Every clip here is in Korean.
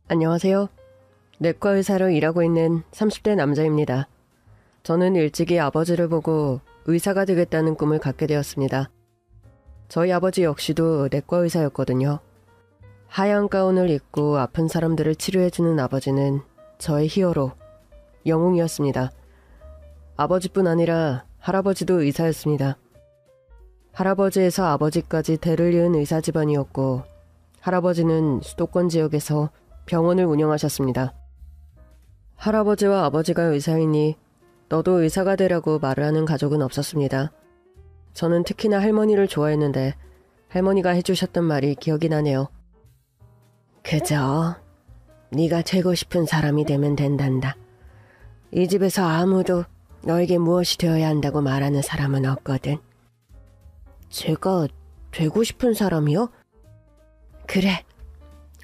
안녕하세요. 내과 의사로 일하고 있는 30대 남자입니다. 저는 일찍이 아버지를 보고 의사가 되겠다는 꿈을 갖게 되었습니다. 저희 아버지 역시도 내과 의사였거든요. 하얀 가운을 입고 아픈 사람들을 치료해주는 아버지는 저의 히어로, 영웅이었습니다. 아버지뿐 아니라 할아버지도 의사였습니다. 할아버지에서 아버지까지 대를 이은 의사 집안이었고, 할아버지는 수도권 지역에서 병원을 운영하셨습니다. 할아버지와 아버지가 의사이니 너도 의사가 되라고 말을 하는 가족은 없었습니다. 저는 특히나 할머니를 좋아했는데 할머니가 해주셨던 말이 기억이 나네요. 그저 네가 되고 싶은 사람이 되면 된단다. 이 집에서 아무도 너에게 무엇이 되어야 한다고 말하는 사람은 없거든. 제가 되고 싶은 사람이요? 그래.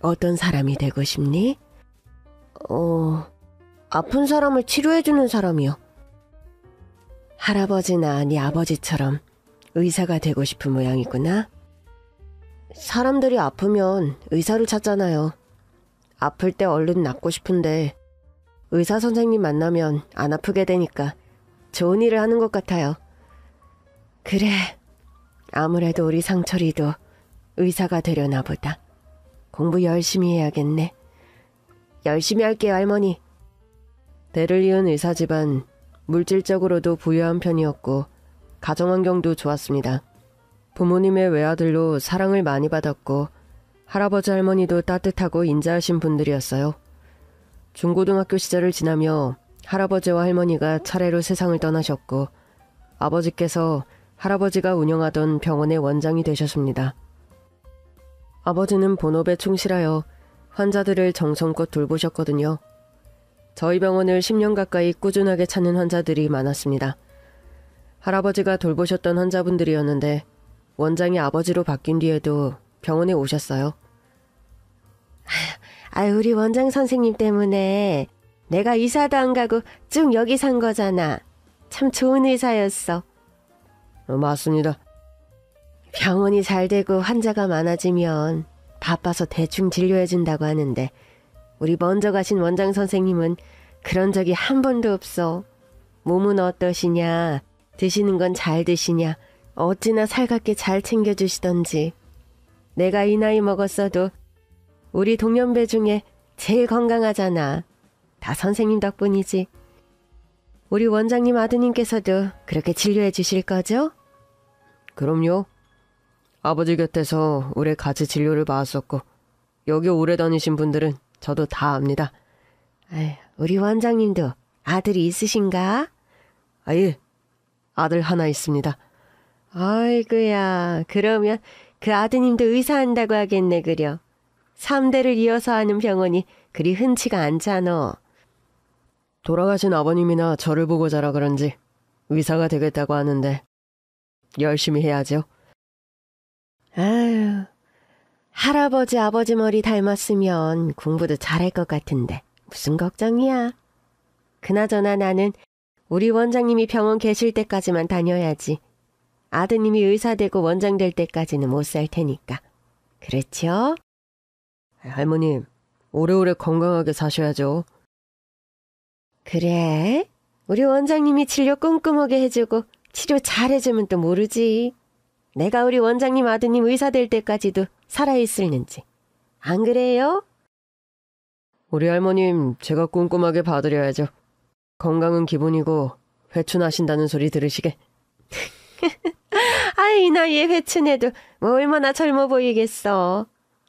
어떤 사람이 되고 싶니? 아픈 사람을 치료해주는 사람이요. 할아버지나 네 아버지처럼 의사가 되고 싶은 모양이구나. 사람들이 아프면 의사를 찾잖아요. 아플 때 얼른 낫고 싶은데 의사 선생님 만나면 안 아프게 되니까 좋은 일을 하는 것 같아요. 그래, 아무래도 우리 상철이도 의사가 되려나 보다. 공부 열심히 해야겠네. 열심히 할게요, 할머니. 대를 이은 의사 집안, 물질적으로도 부유한 편이었고 가정환경도 좋았습니다. 부모님의 외아들로 사랑을 많이 받았고 할아버지 할머니도 따뜻하고 인자하신 분들이었어요. 중고등학교 시절을 지나며 할아버지와 할머니가 차례로 세상을 떠나셨고 아버지께서 할아버지가 운영하던 병원의 원장이 되셨습니다. 아버지는 본업에 충실하여 환자들을 정성껏 돌보셨거든요. 저희 병원을 10년 가까이 꾸준하게 찾는 환자들이 많았습니다. 할아버지가 돌보셨던 환자분들이었는데 원장이 아버지로 바뀐 뒤에도 병원에 오셨어요. 우리 원장 선생님 때문에 내가 이사도 안 가고 쭉 여기 산 거잖아. 참 좋은 의사였어. 맞습니다. 병원이 잘 되고 환자가 많아지면 바빠서 대충 진료해준다고 하는데 우리 먼저 가신 원장 선생님은 그런 적이 한 번도 없어. 몸은 어떠시냐, 드시는 건 잘 드시냐, 어찌나 살갑게 잘 챙겨주시던지. 내가 이 나이 먹었어도 우리 동년배 중에 제일 건강하잖아. 다 선생님 덕분이지. 우리 원장님 아드님께서도 그렇게 진료해 주실 거죠? 그럼요. 아버지 곁에서 오래 같이 진료를 받았었고 여기 오래 다니신 분들은 저도 다 압니다. 우리 원장님도 아들이 있으신가? 예, 아들 하나 있습니다. 아이고야, 그러면 그 아드님도 의사한다고 하겠네, 그려. 3대를 이어서 하는 병원이 그리 흔치가 않잖아. 돌아가신 아버님이나 저를 보고 자라 그런지 의사가 되겠다고 하는데 열심히 해야죠. 아유, 할아버지 아버지 머리 닮았으면 공부도 잘할 것 같은데 무슨 걱정이야. 그나저나 나는 우리 원장님이 병원 계실 때까지만 다녀야지. 아드님이 의사 되고 원장 될 때까지는 못 살 테니까. 그렇죠? 할머님, 오래오래 건강하게 사셔야죠. 그래? 우리 원장님이 진료 꼼꼼하게 해주고 치료 잘해주면 또 모르지. 내가 우리 원장님 아드님 의사 될 때까지도 살아있을는지. 안 그래요? 우리 할머님, 제가 꼼꼼하게 봐드려야죠. 건강은 기본이고 회춘하신다는 소리 들으시게. 이 나이에 회춘해도 뭐 얼마나 젊어 보이겠어.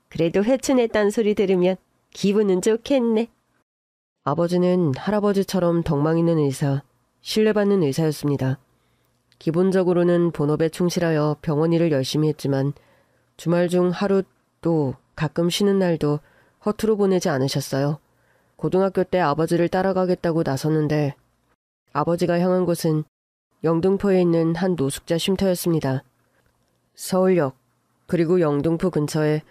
그래도 회춘했다는 소리 들으면 기분은 좋겠네. 아버지는 할아버지처럼 덕망 있는 의사, 신뢰받는 의사였습니다. 기본적으로는 본업에 충실하여 병원 일을 열심히 했지만 주말 중 하루 또 가끔 쉬는 날도 허투루 보내지 않으셨어요. 고등학교 때 아버지를 따라가겠다고 나섰는데 아버지가 향한 곳은 영등포에 있는 한 노숙자 쉼터였습니다. 서울역 그리고 영등포 근처에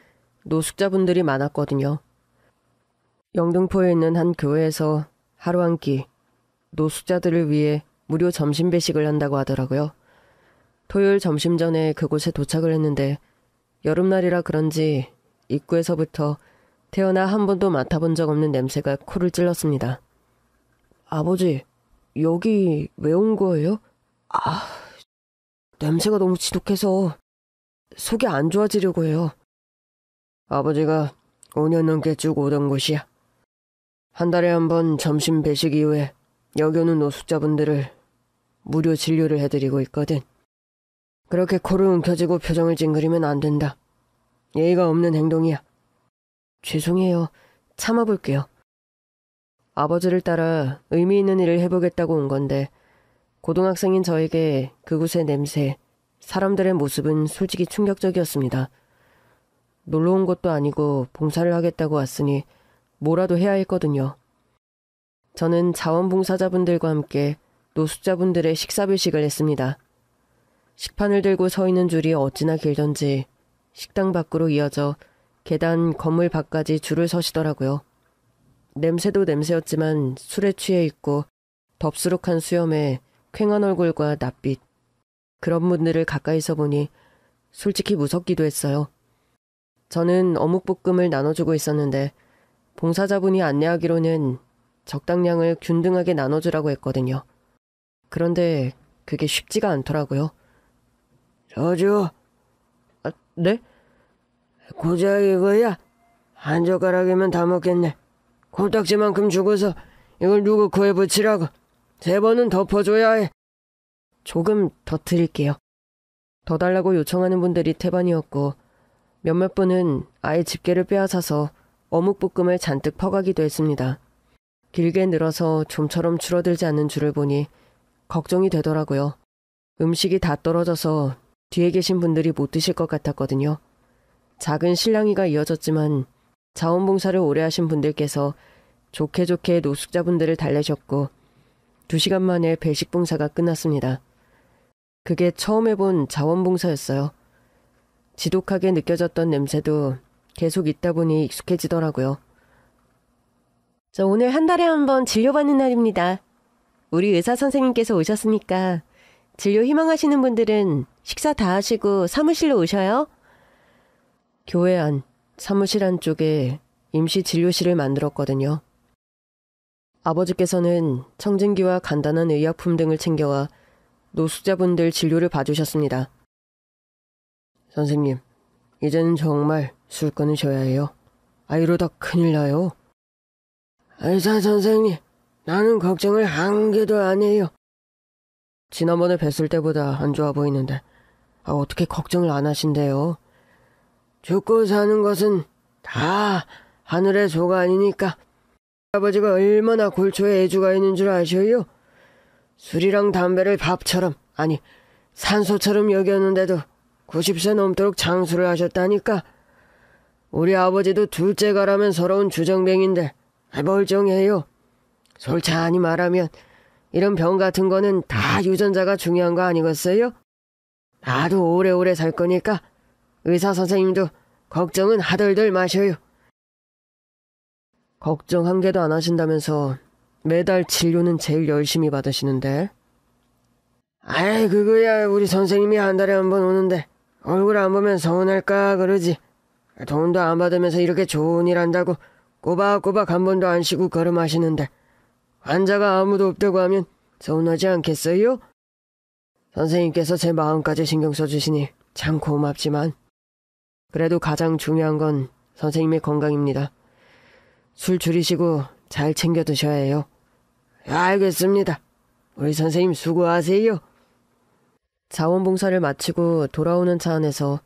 노숙자분들이 많았거든요. 영등포에 있는 한 교회에서 하루 한 끼 노숙자들을 위해 무료 점심 배식을 한다고 하더라고요. 토요일 점심 전에 그곳에 도착을 했는데 여름날이라 그런지 입구에서부터 태어나 한 번도 맡아본 적 없는 냄새가 코를 찔렀습니다. 아버지, 여기 왜 온 거예요? 냄새가 너무 지독해서 속이 안 좋아지려고 해요. 아버지가 5년 넘게 쭉 오던 곳이야. 한 달에 한 번 점심 배식 이후에 여기 오는 노숙자분들을 무료 진료를 해드리고 있거든. 그렇게 코를 움켜쥐고 표정을 찡그리면 안 된다. 예의가 없는 행동이야. 죄송해요. 참아볼게요. 아버지를 따라 의미 있는 일을 해보겠다고 온 건데 고등학생인 저에게 그곳의 냄새, 사람들의 모습은 솔직히 충격적이었습니다. 놀러 온 것도 아니고 봉사를 하겠다고 왔으니 뭐라도 해야 했거든요. 저는 자원봉사자분들과 함께 노숙자분들의 식사불식을 했습니다. 식판을 들고 서 있는 줄이 어찌나 길던지 식당 밖으로 이어져 계단 건물 밖까지 줄을 서시더라고요. 냄새도 냄새였지만 술에 취해 있고 덥수룩한 수염에 퀭한 얼굴과 낯빛, 그런 분들을 가까이서 보니 솔직히 무섭기도 했어요. 저는 어묵볶음을 나눠주고 있었는데 봉사자분이 안내하기로는 적당량을 균등하게 나눠주라고 했거든요. 그런데 그게 쉽지가 않더라고요. 저주. 네? 고작 이거야? 한 젓가락이면 다 먹겠네. 콜딱지만큼 주고서 이걸 누구 코에 붙이라고. 3번은 덮어줘야 해. 조금 더 드릴게요. 더 달라고 요청하는 분들이 태반이었고 몇몇 분은 아예 집게를 빼앗아서 어묵볶음을 잔뜩 퍼가기도 했습니다. 길게 늘어서 좀처럼 줄어들지 않는 줄을 보니 걱정이 되더라고요. 음식이 다 떨어져서 뒤에 계신 분들이 못 드실 것 같았거든요. 작은 실랑이가 이어졌지만 자원봉사를 오래 하신 분들께서 좋게 좋게 노숙자분들을 달래셨고 2시간 만에 배식봉사가 끝났습니다. 그게 처음 해본 자원봉사였어요. 지독하게 느껴졌던 냄새도 계속 있다 보니 익숙해지더라고요. 저 오늘 한 달에 한 번 진료받는 날입니다. 우리 의사 선생님께서 오셨으니까 진료 희망하시는 분들은 식사 다 하시고 사무실로 오셔요. 교회 안, 사무실 안쪽에 임시 진료실을 만들었거든요. 아버지께서는 청진기와 간단한 의약품 등을 챙겨와 노숙자분들 진료를 봐주셨습니다. 선생님, 이제는 정말 술 끊으셔야 해요. 이러다 큰일 나요. 의사 선생님, 나는 걱정을 한 개도 안 해요. 지난번에 뵀을 때보다 안 좋아 보이는데 어떻게 걱정을 안 하신대요. 죽고 사는 것은 다 하늘의 조가 아니니까. 아버지가 얼마나 골초에 애주가 있는 줄 아셔요? 술이랑 담배를 밥처럼, 아니 산소처럼 여겼는데도 90세 넘도록 장수를 하셨다니까. 우리 아버지도 둘째 가라면 서러운 주정뱅인데 멀쩡해요. 솔찬히 말하면 이런 병 같은 거는 다 유전자가 중요한 거 아니겠어요? 나도 오래오래 살 거니까 의사 선생님도 걱정은 하덜덜 마셔요. 걱정 한 개도 안 하신다면서 매달 진료는 제일 열심히 받으시는데. 그거야 우리 선생님이 한 달에 한 번 오는데 얼굴 안 보면 서운할까 그러지. 돈도 안 받으면서 이렇게 좋은 일 한다고 꼬박꼬박 한 번도 안 쉬고 걸음하시는데 환자가 아무도 없다고 하면 서운하지 않겠어요? 선생님께서 제 마음까지 신경 써주시니 참 고맙지만 그래도 가장 중요한 건 선생님의 건강입니다. 술 줄이시고 잘 챙겨 드셔야 해요. 알겠습니다. 우리 선생님 수고하세요. 자원봉사를 마치고 돌아오는 차 안에서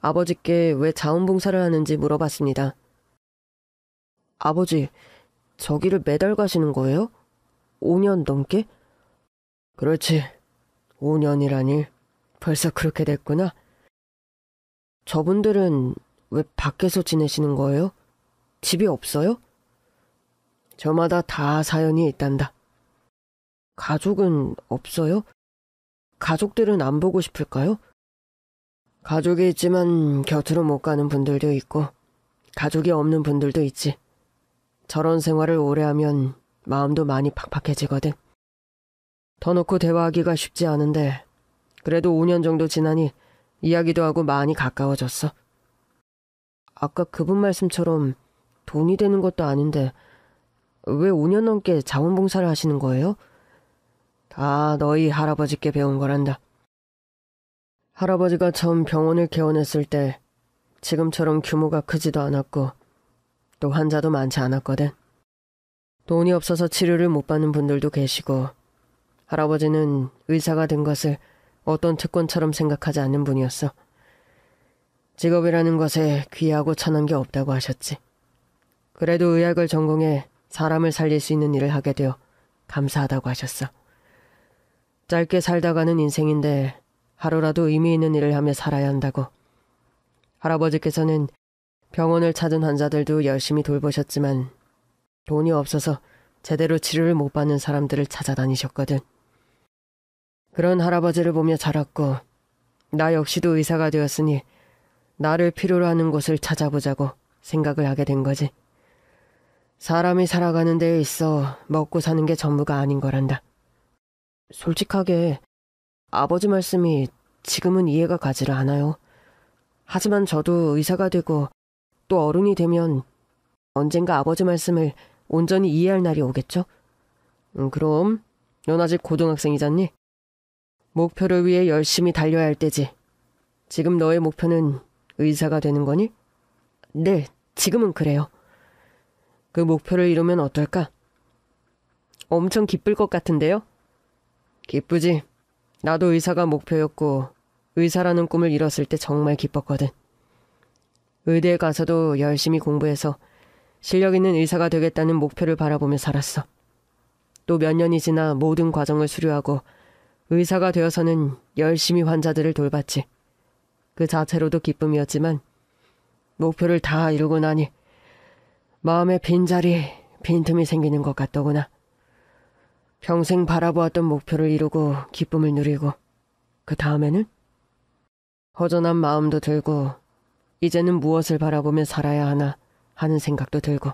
아버지께 왜 자원봉사를 하는지 물어봤습니다. 아버지, 저기를 매달 가시는 거예요? 5년 넘게? 그렇지. 5년이라니. 벌써 그렇게 됐구나. 저분들은 왜 밖에서 지내시는 거예요? 집이 없어요? 저마다 다 사연이 있단다. 가족은 없어요? 가족들은 안 보고 싶을까요? 가족이 있지만 곁으로 못 가는 분들도 있고 가족이 없는 분들도 있지. 저런 생활을 오래 하면 마음도 많이 팍팍해지거든. 더 놓고 대화하기가 쉽지 않은데 그래도 5년 정도 지나니 이야기도 하고 많이 가까워졌어. 아까 그분 말씀처럼 돈이 되는 것도 아닌데 왜 5년 넘게 자원봉사를 하시는 거예요? 다 너희 할아버지께 배운 거란다. 할아버지가 처음 병원을 개원했을 때 지금처럼 규모가 크지도 않았고 또 환자도 많지 않았거든. 돈이 없어서 치료를 못 받는 분들도 계시고 할아버지는 의사가 된 것을 어떤 특권처럼 생각하지 않는 분이었어. 직업이라는 것에 귀하고 천한 게 없다고 하셨지. 그래도 의학을 전공해 사람을 살릴 수 있는 일을 하게 되어 감사하다고 하셨어. 짧게 살다가는 인생인데 하루라도 의미 있는 일을 하며 살아야 한다고. 할아버지께서는 병원을 찾은 환자들도 열심히 돌보셨지만 돈이 없어서 제대로 치료를 못 받는 사람들을 찾아다니셨거든. 그런 할아버지를 보며 자랐고 나 역시도 의사가 되었으니 나를 필요로 하는 곳을 찾아보자고 생각을 하게 된 거지. 사람이 살아가는 데에 있어 먹고 사는 게 전부가 아닌 거란다. 솔직하게 아버지 말씀이 지금은 이해가 가지를 않아요. 하지만 저도 의사가 되고 또 어른이 되면 언젠가 아버지 말씀을 온전히 이해할 날이 오겠죠? 그럼 넌 아직 고등학생이잖니? 목표를 위해 열심히 달려야 할 때지. 지금 너의 목표는 의사가 되는 거니? 네, 지금은 그래요. 그 목표를 이루면 어떨까? 엄청 기쁠 것 같은데요? 기쁘지. 나도 의사가 목표였고 의사라는 꿈을 이뤘을 때 정말 기뻤거든. 의대에 가서도 열심히 공부해서 실력 있는 의사가 되겠다는 목표를 바라보며 살았어. 또 몇 년이 지나 모든 과정을 수료하고 의사가 되어서는 열심히 환자들을 돌봤지. 그 자체로도 기쁨이었지만 목표를 다 이루고 나니 마음에 빈자리, 빈틈이 생기는 것 같더구나. 평생 바라보았던 목표를 이루고 기쁨을 누리고 그 다음에는 허전한 마음도 들고 이제는 무엇을 바라보며 살아야 하나 하는 생각도 들고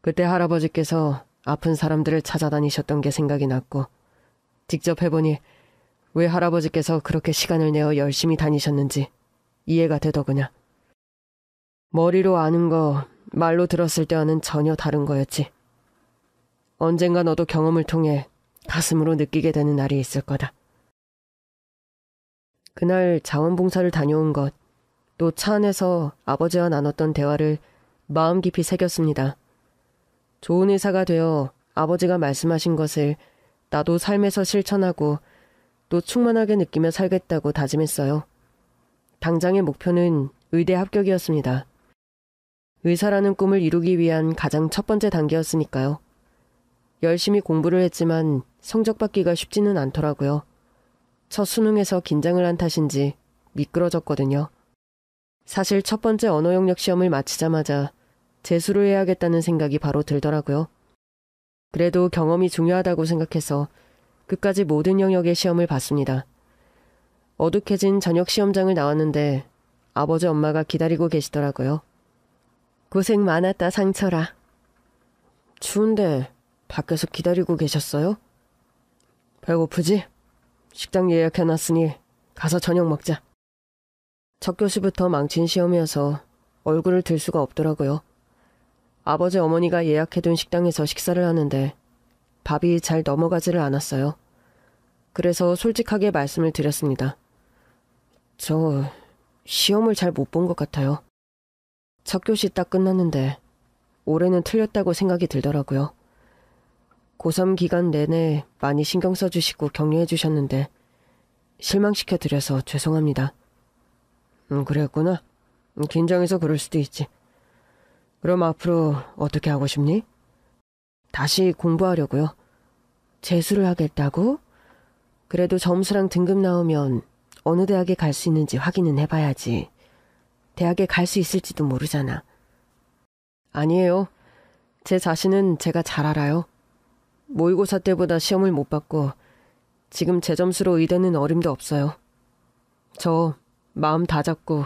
그때 할아버지께서 아픈 사람들을 찾아다니셨던 게 생각이 났고 직접 해보니 왜 할아버지께서 그렇게 시간을 내어 열심히 다니셨는지 이해가 되더구나. 머리로 아는 거 말로 들었을 때와는 전혀 다른 거였지. 언젠가 너도 경험을 통해 가슴으로 느끼게 되는 날이 있을 거다. 그날 자원봉사를 다녀온 것, 또 차 안에서 아버지와 나눴던 대화를 마음 깊이 새겼습니다. 좋은 의사가 되어 아버지가 말씀하신 것을 나도 삶에서 실천하고 또 충만하게 느끼며 살겠다고 다짐했어요. 당장의 목표는 의대 합격이었습니다. 의사라는 꿈을 이루기 위한 가장 첫 번째 단계였으니까요. 열심히 공부를 했지만 성적 받기가 쉽지는 않더라고요. 첫 수능에서 긴장을 한 탓인지 미끄러졌거든요. 사실 첫 번째 언어 영역 시험을 마치자마자 재수를 해야겠다는 생각이 바로 들더라고요. 그래도 경험이 중요하다고 생각해서 끝까지 모든 영역의 시험을 봤습니다. 어둑해진 저녁 시험장을 나왔는데 아버지 엄마가 기다리고 계시더라고요. 고생 많았다 상철아. 추운데 밖에서 기다리고 계셨어요? 배고프지? 식당 예약해놨으니 가서 저녁 먹자. 첫 교시부터 망친 시험이어서 얼굴을 들 수가 없더라고요. 아버지 어머니가 예약해둔 식당에서 식사를 하는데 밥이 잘 넘어가지를 않았어요. 그래서 솔직하게 말씀을 드렸습니다. 저 시험을 잘 못 본 것 같아요. 첫 교시 딱 끝났는데 올해는 틀렸다고 생각이 들더라고요. 고3 기간 내내 많이 신경 써주시고 격려해 주셨는데 실망시켜드려서 죄송합니다. 그랬구나. 긴장해서 그럴 수도 있지. 그럼 앞으로 어떻게 하고 싶니? 다시 공부하려고요. 재수를 하겠다고? 그래도 점수랑 등급 나오면 어느 대학에 갈 수 있는지 확인은 해봐야지. 대학에 갈 수 있을지도 모르잖아. 아니에요. 제 자신은 제가 잘 알아요. 모의고사 때보다 시험을 못 봤고 지금 제 점수로 의대는 어림도 없어요. 저 마음 다 잡고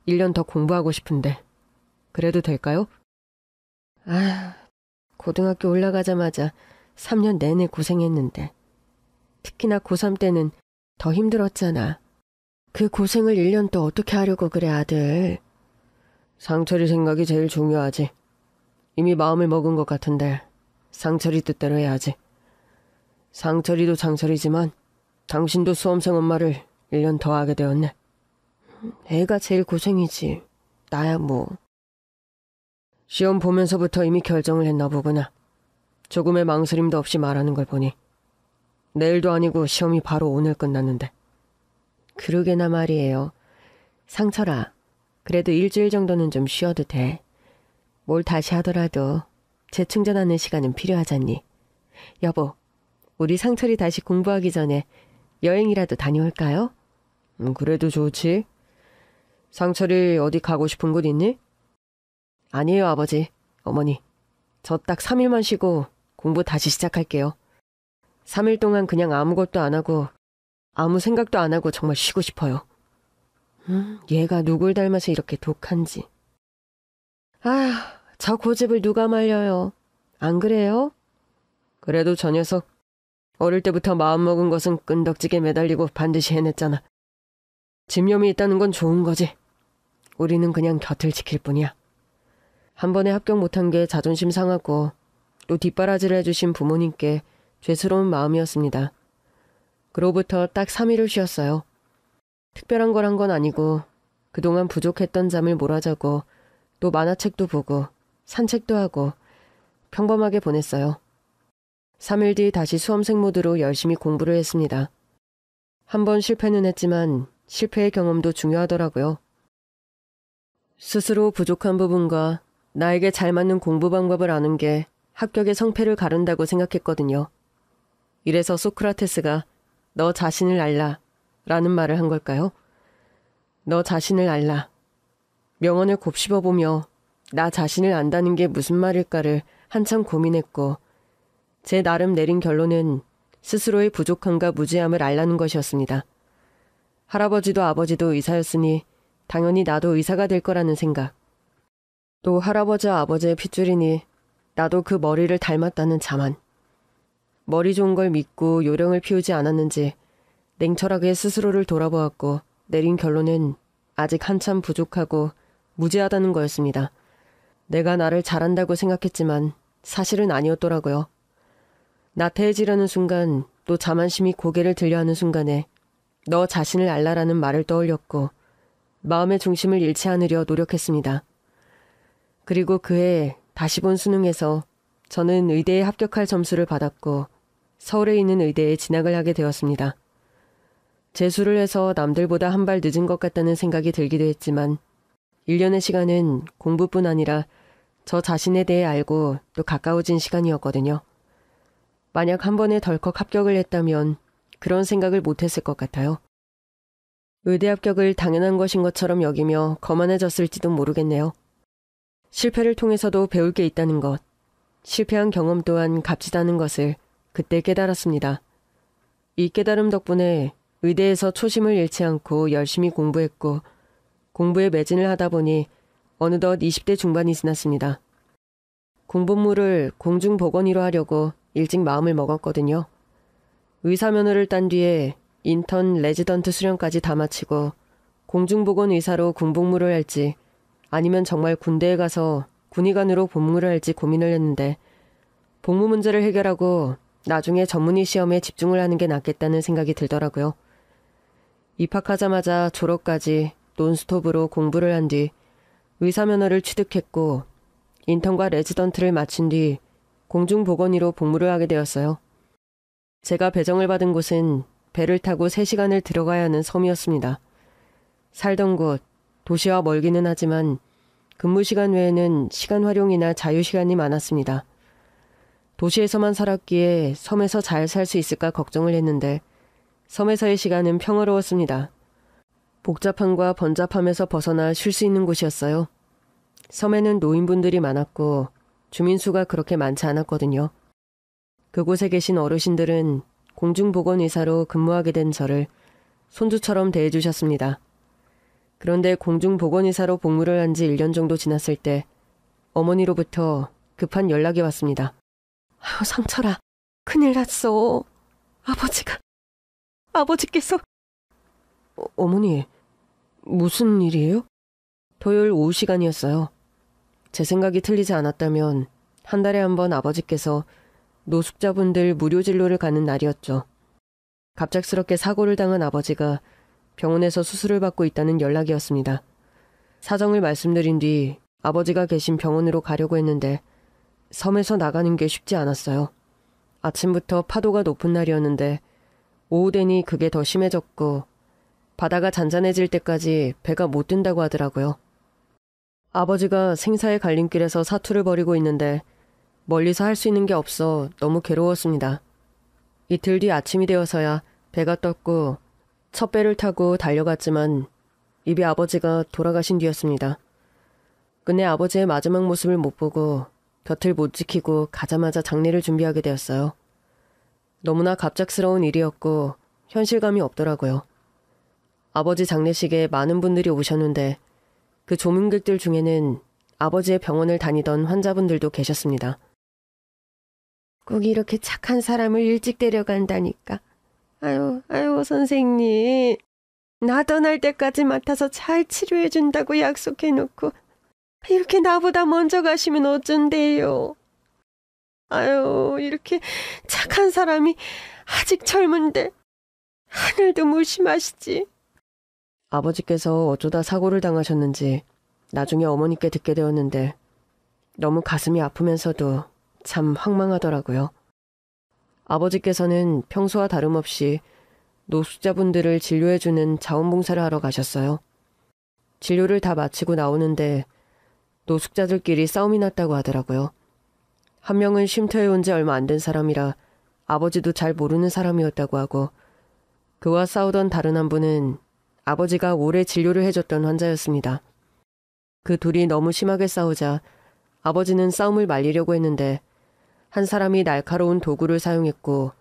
1년 더 공부하고 싶은데 그래도 될까요? 고등학교 올라가자마자 3년 내내 고생했는데 특히나 고3 때는 더 힘들었잖아. 그 고생을 1년 또 어떻게 하려고 그래 아들. 상철이 생각이 제일 중요하지. 이미 마음을 먹은 것 같은데 상철이 뜻대로 해야지. 상철이도 상철이지만 당신도 수험생 엄마를 1년 더 하게 되었네. 애가 제일 고생이지. 나야 뭐. 시험 보면서부터 이미 결정을 했나 보구나. 조금의 망설임도 없이 말하는 걸 보니. 내일도 아니고 시험이 바로 오늘 끝났는데. 그러게나 말이에요. 상철아, 그래도 일주일 정도는 좀 쉬어도 돼. 뭘 다시 하더라도 재충전하는 시간은 필요하잖니. 여보, 우리 상철이 다시 공부하기 전에 여행이라도 다녀올까요? 그래도 좋지. 상철이 어디 가고 싶은 곳 있니? 아니에요, 아버지, 어머니. 저 딱 3일만 쉬고 공부 다시 시작할게요. 3일 동안 그냥 아무것도 안 하고 아무 생각도 안 하고 정말 쉬고 싶어요. 얘가 누굴 닮아서 이렇게 독한지. 아휴, 저 고집을 누가 말려요. 안 그래요? 그래도 저 녀석 어릴 때부터 마음먹은 것은 끈덕지게 매달리고 반드시 해냈잖아. 집념이 있다는 건 좋은 거지. 우리는 그냥 곁을 지킬 뿐이야. 한 번에 합격 못한 게 자존심 상하고 또 뒷바라지를 해주신 부모님께 죄스러운 마음이었습니다. 그로부터 딱 3일을 쉬었어요. 특별한 걸 한 건 아니고 그동안 부족했던 잠을 몰아자고 또 만화책도 보고 산책도 하고 평범하게 보냈어요. 3일 뒤 다시 수험생 모드로 열심히 공부를 했습니다. 한 번 실패는 했지만 실패의 경험도 중요하더라고요. 스스로 부족한 부분과 나에게 잘 맞는 공부 방법을 아는 게 합격의 성패를 가른다고 생각했거든요. 이래서 소크라테스가 너 자신을 알라 라는 말을 한 걸까요? 너 자신을 알라. 명언을 곱씹어보며 나 자신을 안다는 게 무슨 말일까를 한참 고민했고 제 나름 내린 결론은 스스로의 부족함과 무지함을 알라는 것이었습니다. 할아버지도 아버지도 의사였으니 당연히 나도 의사가 될 거라는 생각. 또 할아버지와 아버지의 핏줄이니 나도 그 머리를 닮았다는 자만. 머리 좋은 걸 믿고 요령을 피우지 않았는지 냉철하게 스스로를 돌아보았고 내린 결론은 아직 한참 부족하고 무지하다는 거였습니다. 내가 나를 잘한다고 생각했지만 사실은 아니었더라고요. 나태해지려는 순간 또 자만심이 고개를 들려하는 순간에 너 자신을 알라라는 말을 떠올렸고 마음의 중심을 잃지 않으려 노력했습니다. 그리고 그해 다시 본 수능에서 저는 의대에 합격할 점수를 받았고 서울에 있는 의대에 진학을 하게 되었습니다. 재수를 해서 남들보다 한 발 늦은 것 같다는 생각이 들기도 했지만 1년의 시간은 공부뿐 아니라 저 자신에 대해 알고 또 가까워진 시간이었거든요. 만약 한 번에 덜컥 합격을 했다면 그런 생각을 못했을 것 같아요. 의대 합격을 당연한 것인 것처럼 여기며 거만해졌을지도 모르겠네요. 실패를 통해서도 배울 게 있다는 것, 실패한 경험 또한 값지다는 것을 그때 깨달았습니다. 이 깨달음 덕분에 의대에서 초심을 잃지 않고 열심히 공부했고 공부에 매진을 하다 보니 어느덧 20대 중반이 지났습니다. 공복무를 공중보건의로 하려고 일찍 마음을 먹었거든요. 의사면허를 딴 뒤에 인턴 레지던트 수련까지 다 마치고 공중보건의사로 군복무를 할지 아니면 정말 군대에 가서 군의관으로 복무를 할지 고민을 했는데 복무 문제를 해결하고 나중에 전문의 시험에 집중을 하는 게 낫겠다는 생각이 들더라고요. 입학하자마자 졸업까지 논스톱으로 공부를 한 뒤 의사면허를 취득했고 인턴과 레지던트를 마친 뒤 공중보건의로 복무를 하게 되었어요. 제가 배정을 받은 곳은 배를 타고 3시간을 들어가야 하는 섬이었습니다. 살던 곳, 도시와 멀기는 하지만 근무 시간 외에는 시간 활용이나 자유시간이 많았습니다. 도시에서만 살았기에 섬에서 잘 살 수 있을까 걱정을 했는데 섬에서의 시간은 평화로웠습니다. 복잡함과 번잡함에서 벗어나 쉴 수 있는 곳이었어요. 섬에는 노인분들이 많았고 주민수가 그렇게 많지 않았거든요. 그곳에 계신 어르신들은 공중보건의사로 근무하게 된 저를 손주처럼 대해주셨습니다. 그런데 공중보건의사로 복무를 한 지 1년 정도 지났을 때 어머니로부터 급한 연락이 왔습니다. 아유, 상철아, 큰일 났어. 아버지께서... 어머니, 무슨 일이에요? 토요일 오후 시간이었어요. 제 생각이 틀리지 않았다면 한 달에 한 번 아버지께서 노숙자분들 무료 진료를 가는 날이었죠. 갑작스럽게 사고를 당한 아버지가 병원에서 수술을 받고 있다는 연락이었습니다. 사정을 말씀드린 뒤 아버지가 계신 병원으로 가려고 했는데 섬에서 나가는 게 쉽지 않았어요. 아침부터 파도가 높은 날이었는데 오후 되니 그게 더 심해졌고 바다가 잔잔해질 때까지 배가 못 든다고 하더라고요. 아버지가 생사의 갈림길에서 사투를 벌이고 있는데 멀리서 할 수 있는 게 없어 너무 괴로웠습니다. 이틀 뒤 아침이 되어서야 배가 떴고 첫 배를 타고 달려갔지만 이미 아버지가 돌아가신 뒤였습니다. 끝내 아버지의 마지막 모습을 못 보고 곁을 못 지키고 가자마자 장례를 준비하게 되었어요. 너무나 갑작스러운 일이었고 현실감이 없더라고요. 아버지 장례식에 많은 분들이 오셨는데 그 조문객들 중에는 아버지의 병원을 다니던 환자분들도 계셨습니다. 꼭 이렇게 착한 사람을 일찍 데려간다니까. 아유, 선생님. 나 떠날 때까지 맡아서 잘 치료해준다고 약속해놓고 이렇게 나보다 먼저 가시면 어쩐대요. 아유, 이렇게 착한 사람이 아직 젊은데 하늘도 무심하시지. 아버지께서 어쩌다 사고를 당하셨는지 나중에 어머니께 듣게 되었는데 너무 가슴이 아프면서도 참 황망하더라고요. 아버지께서는 평소와 다름없이 노숙자분들을 진료해주는 자원봉사를 하러 가셨어요. 진료를 다 마치고 나오는데 노숙자들끼리 싸움이 났다고 하더라고요. 한 명은 쉼터에 온 지 얼마 안 된 사람이라 아버지도 잘 모르는 사람이었다고 하고 그와 싸우던 다른 한 분은 아버지가 오래 진료를 해줬던 환자였습니다. 그 둘이 너무 심하게 싸우자 아버지는 싸움을 말리려고 했는데 한 사람이 날카로운 도구를 사용했고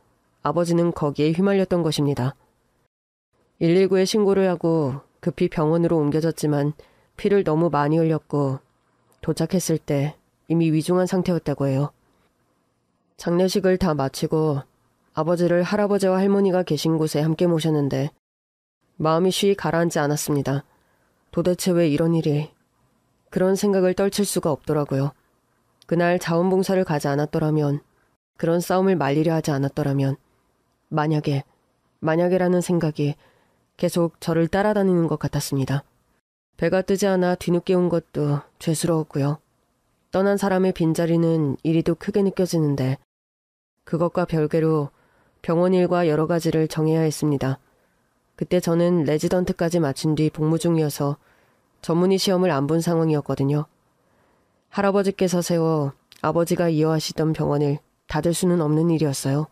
아버지는 거기에 휘말렸던 것입니다. 119에 신고를 하고 급히 병원으로 옮겨졌지만 피를 너무 많이 흘렸고 도착했을 때 이미 위중한 상태였다고 해요. 장례식을 다 마치고 아버지를 할아버지와 할머니가 계신 곳에 함께 모셨는데 마음이 쉬이 가라앉지 않았습니다. 도대체 왜 이런 일이... 그런 생각을 떨칠 수가 없더라고요. 그날 자원봉사를 가지 않았더라면, 그런 싸움을 말리려 하지 않았더라면, 만약에라는 생각이 계속 저를 따라다니는 것 같았습니다. 배가 뜨지 않아 뒤늦게 온 것도 죄스러웠고요. 떠난 사람의 빈자리는 이리도 크게 느껴지는데 그것과 별개로 병원 일과 여러 가지를 정해야 했습니다. 그때 저는 레지던트까지 마친 뒤 복무 중이어서 전문의 시험을 안 본 상황이었거든요. 할아버지께서 세워 아버지가 이어하시던 병원을 닫을 수는 없는 일이었어요.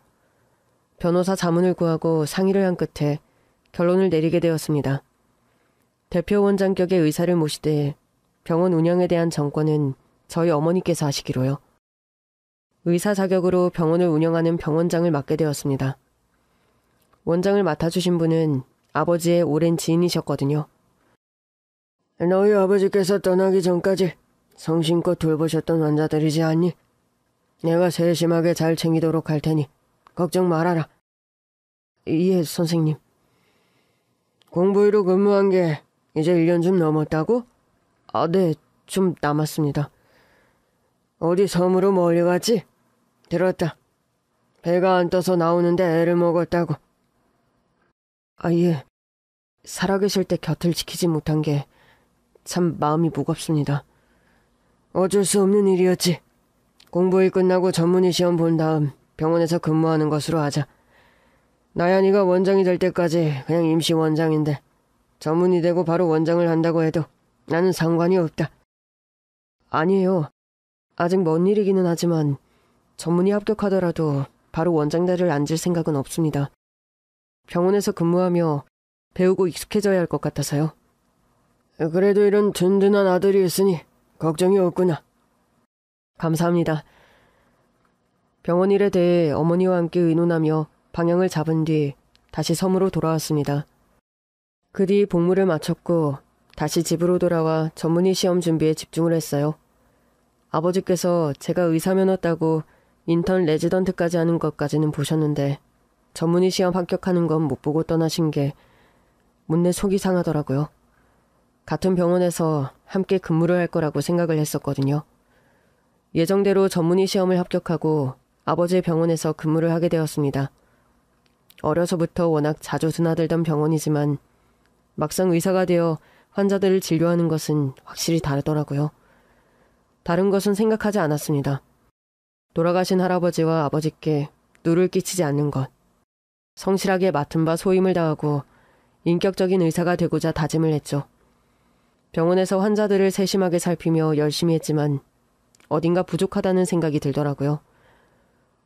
변호사 자문을 구하고 상의를 한 끝에 결론을 내리게 되었습니다. 대표 원장격의 의사를 모시되 병원 운영에 대한 정권은 저희 어머니께서 하시기로요. 의사 자격으로 병원을 운영하는 병원장을 맡게 되었습니다. 원장을 맡아주신 분은 아버지의 오랜 지인이셨거든요. 너희 아버지께서 떠나기 전까지 성심껏 돌보셨던 환자들이지 않니? 내가 세심하게 잘 챙기도록 할 테니 걱정 말아라. 예, 선생님. 공부의로 근무한 게 이제 1년 좀 넘었다고? 네, 좀 남았습니다. 어디 섬으로 멀리 갔지? 들었다. 배가 안 떠서 나오는데 애를 먹었다고. 예. 살아계실 때 곁을 지키지 못한 게 참 마음이 무겁습니다. 어쩔 수 없는 일이었지. 공부일 끝나고 전문의 시험 본 다음 병원에서 근무하는 것으로 하자. 나야 네가 원장이 될 때까지 그냥 임시 원장인데 전문의 되고 바로 원장을 한다고 해도 나는 상관이 없다. 아니에요. 아직 먼 일이기는 하지만 전문의 합격하더라도 바로 원장자리를 앉을 생각은 없습니다. 병원에서 근무하며 배우고 익숙해져야 할 것 같아서요. 그래도 이런 든든한 아들이 있으니 걱정이 없구나. 감사합니다. 병원 일에 대해 어머니와 함께 의논하며 방향을 잡은 뒤 다시 섬으로 돌아왔습니다. 그 뒤 복무를 마쳤고 다시 집으로 돌아와 전문의 시험 준비에 집중을 했어요. 아버지께서 제가 의사면허 따고 인턴 레지던트까지 하는 것까지는 보셨는데 전문의 시험 합격하는 건 못 보고 떠나신 게 못내 속이 상하더라고요. 같은 병원에서 함께 근무를 할 거라고 생각을 했었거든요. 예정대로 전문의 시험을 합격하고 아버지의 병원에서 근무를 하게 되었습니다. 어려서부터 워낙 자주 드나들던 병원이지만 막상 의사가 되어 환자들을 진료하는 것은 확실히 다르더라고요. 다른 것은 생각하지 않았습니다. 돌아가신 할아버지와 아버지께 누를 끼치지 않는 것. 성실하게 맡은 바 소임을 다하고 인격적인 의사가 되고자 다짐을 했죠. 병원에서 환자들을 세심하게 살피며 열심히 했지만 어딘가 부족하다는 생각이 들더라고요.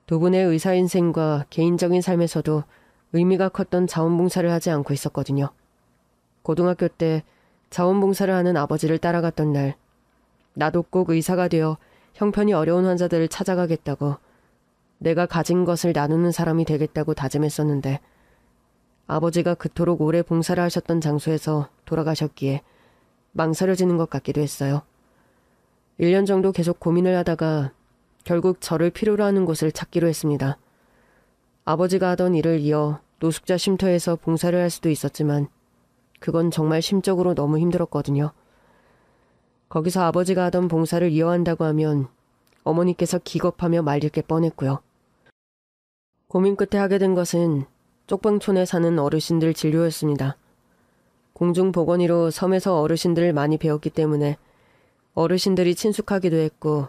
두 분의 의사 인생과 개인적인 삶에서도 의미가 컸던 자원봉사를 하지 않고 있었거든요. 고등학교 때 자원봉사를 하는 아버지를 따라갔던 날, 나도 꼭 의사가 되어 형편이 어려운 환자들을 찾아가겠다고, 내가 가진 것을 나누는 사람이 되겠다고 다짐했었는데 아버지가 그토록 오래 봉사를 하셨던 장소에서 돌아가셨기에 망설여지는 것 같기도 했어요. 1년 정도 계속 고민을 하다가 결국 저를 필요로 하는 곳을 찾기로 했습니다. 아버지가 하던 일을 이어 노숙자 쉼터에서 봉사를 할 수도 있었지만 그건 정말 심적으로 너무 힘들었거든요. 거기서 아버지가 하던 봉사를 이어한다고 하면 어머니께서 기겁하며 말릴 게 뻔했고요. 고민 끝에 하게 된 것은 쪽방촌에 사는 어르신들 진료였습니다. 공중보건의로 섬에서 어르신들을 많이 배웠기 때문에 어르신들이 친숙하기도 했고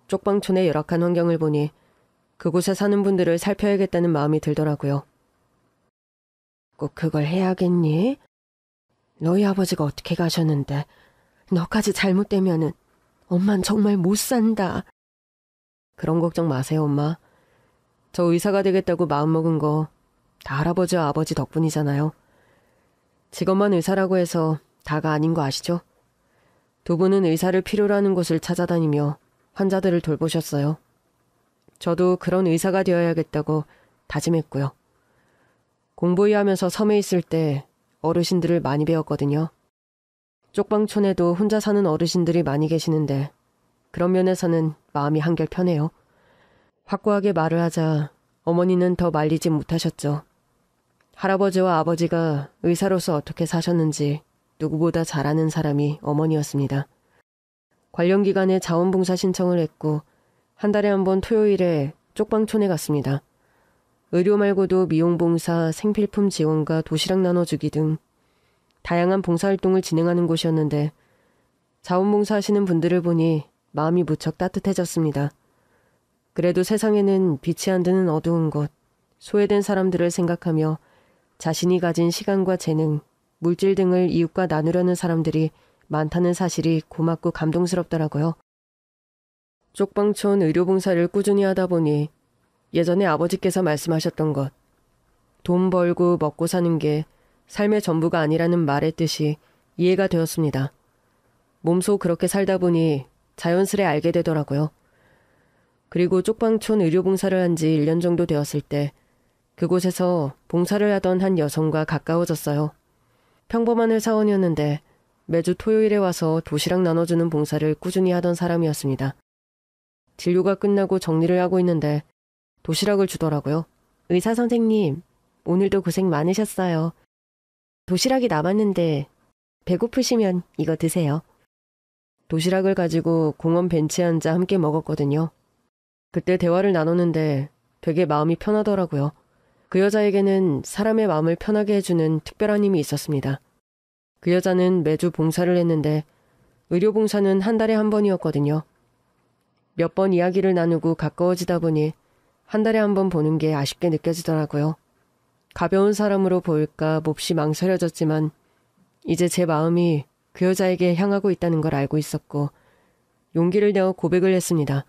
쪽방촌의 열악한 환경을 보니 그곳에 사는 분들을 살펴야겠다는 마음이 들더라고요. 꼭 그걸 해야겠니? 너희 아버지가 어떻게 가셨는데 너까지 잘못되면은 엄만 정말 못 산다. 그런 걱정 마세요, 엄마. 저 의사가 되겠다고 마음먹은 거 다 할아버지와 아버지 덕분이잖아요. 직업만 의사라고 해서 다가 아닌 거 아시죠? 두 분은 의사를 필요로 하는 곳을 찾아다니며 환자들을 돌보셨어요. 저도 그런 의사가 되어야겠다고 다짐했고요. 공부 일하면서 섬에 있을 때 어르신들을 많이 배웠거든요. 쪽방촌에도 혼자 사는 어르신들이 많이 계시는데 그런 면에서는 마음이 한결 편해요. 확고하게 말을 하자 어머니는 더 말리지 못하셨죠. 할아버지와 아버지가 의사로서 어떻게 사셨는지 누구보다 잘 아는 사람이 어머니였습니다. 관련 기관에 자원봉사 신청을 했고 한 달에 한 번 토요일에 쪽방촌에 갔습니다. 의료 말고도 미용봉사, 생필품 지원과 도시락 나눠주기 등 다양한 봉사활동을 진행하는 곳이었는데 자원봉사 하시는 분들을 보니 마음이 무척 따뜻해졌습니다. 그래도 세상에는 빛이 안 드는 어두운 곳, 소외된 사람들을 생각하며 자신이 가진 시간과 재능, 물질 등을 이웃과 나누려는 사람들이 많다는 사실이 고맙고 감동스럽더라고요. 쪽방촌 의료봉사를 꾸준히 하다 보니 예전에 아버지께서 말씀하셨던 것, 돈 벌고 먹고 사는 게 삶의 전부가 아니라는 말의 뜻이 이해가 되었습니다. 몸소 그렇게 살다 보니 자연스레 알게 되더라고요. 그리고 쪽방촌 의료봉사를 한 지 1년 정도 되었을 때 그곳에서 봉사를 하던 한 여성과 가까워졌어요. 평범한 회사원이었는데 매주 토요일에 와서 도시락 나눠주는 봉사를 꾸준히 하던 사람이었습니다. 진료가 끝나고 정리를 하고 있는데 도시락을 주더라고요. 의사 선생님, 오늘도 고생 많으셨어요. 도시락이 남았는데 배고프시면 이거 드세요. 도시락을 가지고 공원 벤치에 앉아 함께 먹었거든요. 그때 대화를 나눴는데 되게 마음이 편하더라고요. 그 여자에게는 사람의 마음을 편하게 해주는 특별한 힘이 있었습니다. 그 여자는 매주 봉사를 했는데 의료봉사는 한 달에 한 번이었거든요. 몇 번 이야기를 나누고 가까워지다 보니 한 달에 한 번 보는 게 아쉽게 느껴지더라고요. 가벼운 사람으로 보일까 몹시 망설여졌지만 이제 제 마음이 그 여자에게 향하고 있다는 걸 알고 있었고 용기를 내어 고백을 했습니다.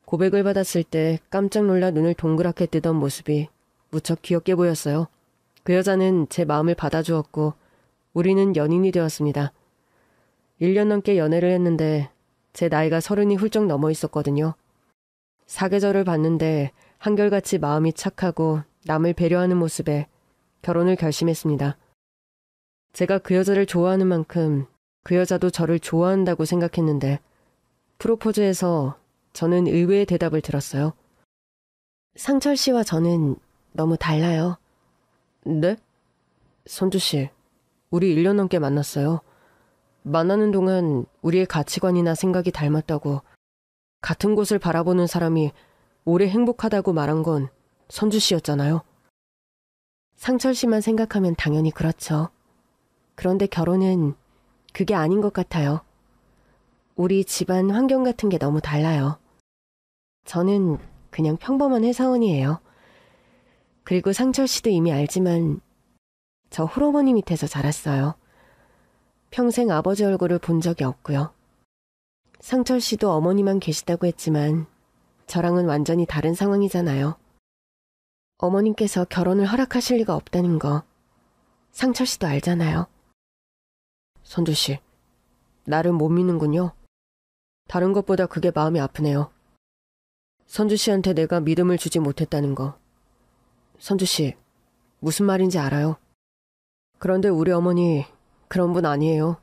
고백을 받았을 때 깜짝 놀라 눈을 동그랗게 뜨던 모습이 무척 귀엽게 보였어요. 그 여자는 제 마음을 받아주었고 우리는 연인이 되었습니다. 1년 넘게 연애를 했는데 제 나이가 30이 훌쩍 넘어 있었거든요. 사계절을 봤는데 한결같이 마음이 착하고 남을 배려하는 모습에 결혼을 결심했습니다. 제가 그 여자를 좋아하는 만큼 그 여자도 저를 좋아한다고 생각했는데 프로포즈에서 저는 의외의 대답을 들었어요. 상철 씨와 저는 너무 달라요. 네? 선주 씨, 우리 1년 넘게 만났어요. 만나는 동안 우리의 가치관이나 생각이 닮았다고, 같은 곳을 바라보는 사람이 오래 행복하다고 말한 건 선주 씨였잖아요. 상철 씨만 생각하면 당연히 그렇죠. 그런데 결혼은 그게 아닌 것 같아요. 우리 집안 환경 같은 게 너무 달라요. 저는 그냥 평범한 회사원이에요. 그리고 상철 씨도 이미 알지만 저 홀어머니 밑에서 자랐어요. 평생 아버지 얼굴을 본 적이 없고요. 상철 씨도 어머니만 계시다고 했지만 저랑은 완전히 다른 상황이잖아요. 어머님께서 결혼을 허락하실 리가 없다는 거 상철 씨도 알잖아요. 선주 씨, 나를 못 믿는군요. 다른 것보다 그게 마음이 아프네요. 선주 씨한테 내가 믿음을 주지 못했다는 거. 선주 씨, 무슨 말인지 알아요. 그런데 우리 어머니 그런 분 아니에요.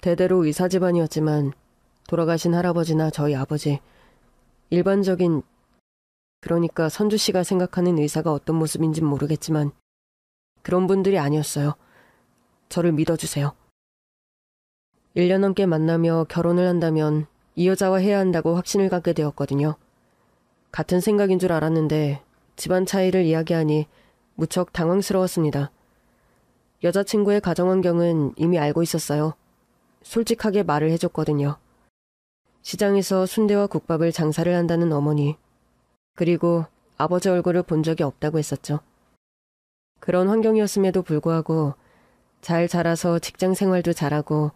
대대로 의사 집안이었지만 돌아가신 할아버지나 저희 아버지, 일반적인, 그러니까 선주 씨가 생각하는 의사가 어떤 모습인진 모르겠지만 그런 분들이 아니었어요. 저를 믿어주세요. 1년 넘게 만나며 결혼을 한다면 이 여자와 해야 한다고 확신을 갖게 되었거든요. 같은 생각인 줄 알았는데 집안 차이를 이야기하니 무척 당황스러웠습니다. 여자친구의 가정환경은 이미 알고 있었어요. 솔직하게 말을 해줬거든요. 시장에서 순대와 국밥을 장사를 한다는 어머니, 그리고 아버지 얼굴을 본 적이 없다고 했었죠. 그런 환경이었음에도 불구하고 잘 자라서 직장 생활도 잘하고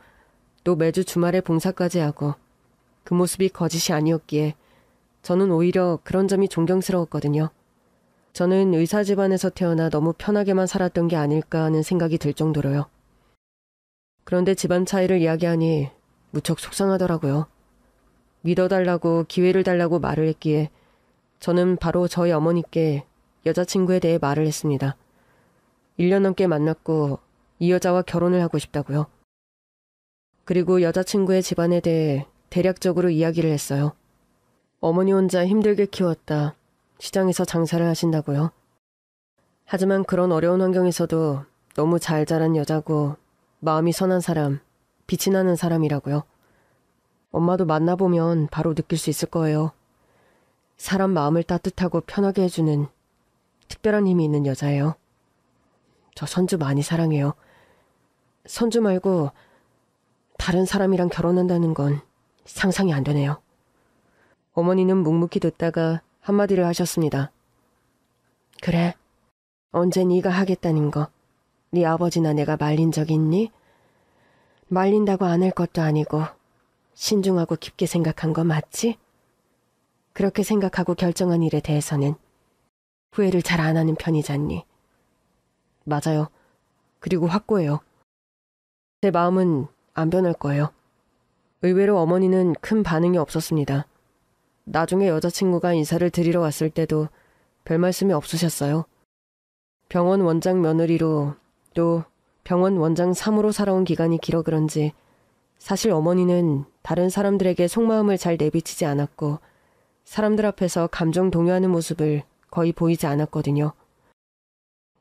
또 매주 주말에 봉사까지 하고 그 모습이 거짓이 아니었기에 저는 오히려 그런 점이 존경스러웠거든요. 저는 의사 집안에서 태어나 너무 편하게만 살았던 게 아닐까 하는 생각이 들 정도로요. 그런데 집안 차이를 이야기하니 무척 속상하더라고요. 믿어달라고 기회를 달라고 말을 했기에 저는 바로 저희 어머니께 여자친구에 대해 말을 했습니다. 1년 넘게 만났고 이 여자와 결혼을 하고 싶다고요. 그리고 여자친구의 집안에 대해 대략적으로 이야기를 했어요. 어머니 혼자 힘들게 키웠다. 시장에서 장사를 하신다고요. 하지만 그런 어려운 환경에서도 너무 잘 자란 여자고 마음이 선한 사람, 빛이 나는 사람이라고요. 엄마도 만나보면 바로 느낄 수 있을 거예요. 사람 마음을 따뜻하고 편하게 해주는 특별한 힘이 있는 여자예요. 저 선주 많이 사랑해요. 선주 말고 다른 사람이랑 결혼한다는 건 상상이 안 되네요. 어머니는 묵묵히 듣다가 한마디를 하셨습니다. 그래, 언제 네가 하겠다는 거 네 아버지나 내가 말린 적 있니? 말린다고 안 할 것도 아니고 신중하고 깊게 생각한 거 맞지? 그렇게 생각하고 결정한 일에 대해서는 후회를 잘 안 하는 편이잖니. 맞아요. 그리고 확고해요. 제 마음은 안 변할 거예요. 의외로 어머니는 큰 반응이 없었습니다. 나중에 여자친구가 인사를 드리러 왔을 때도 별 말씀이 없으셨어요. 병원 원장 며느리로 또 병원 원장 3으로 살아온 기간이 길어 그런지 사실 어머니는 다른 사람들에게 속마음을 잘 내비치지 않았고 사람들 앞에서 감정 동요하는 모습을 거의 보이지 않았거든요.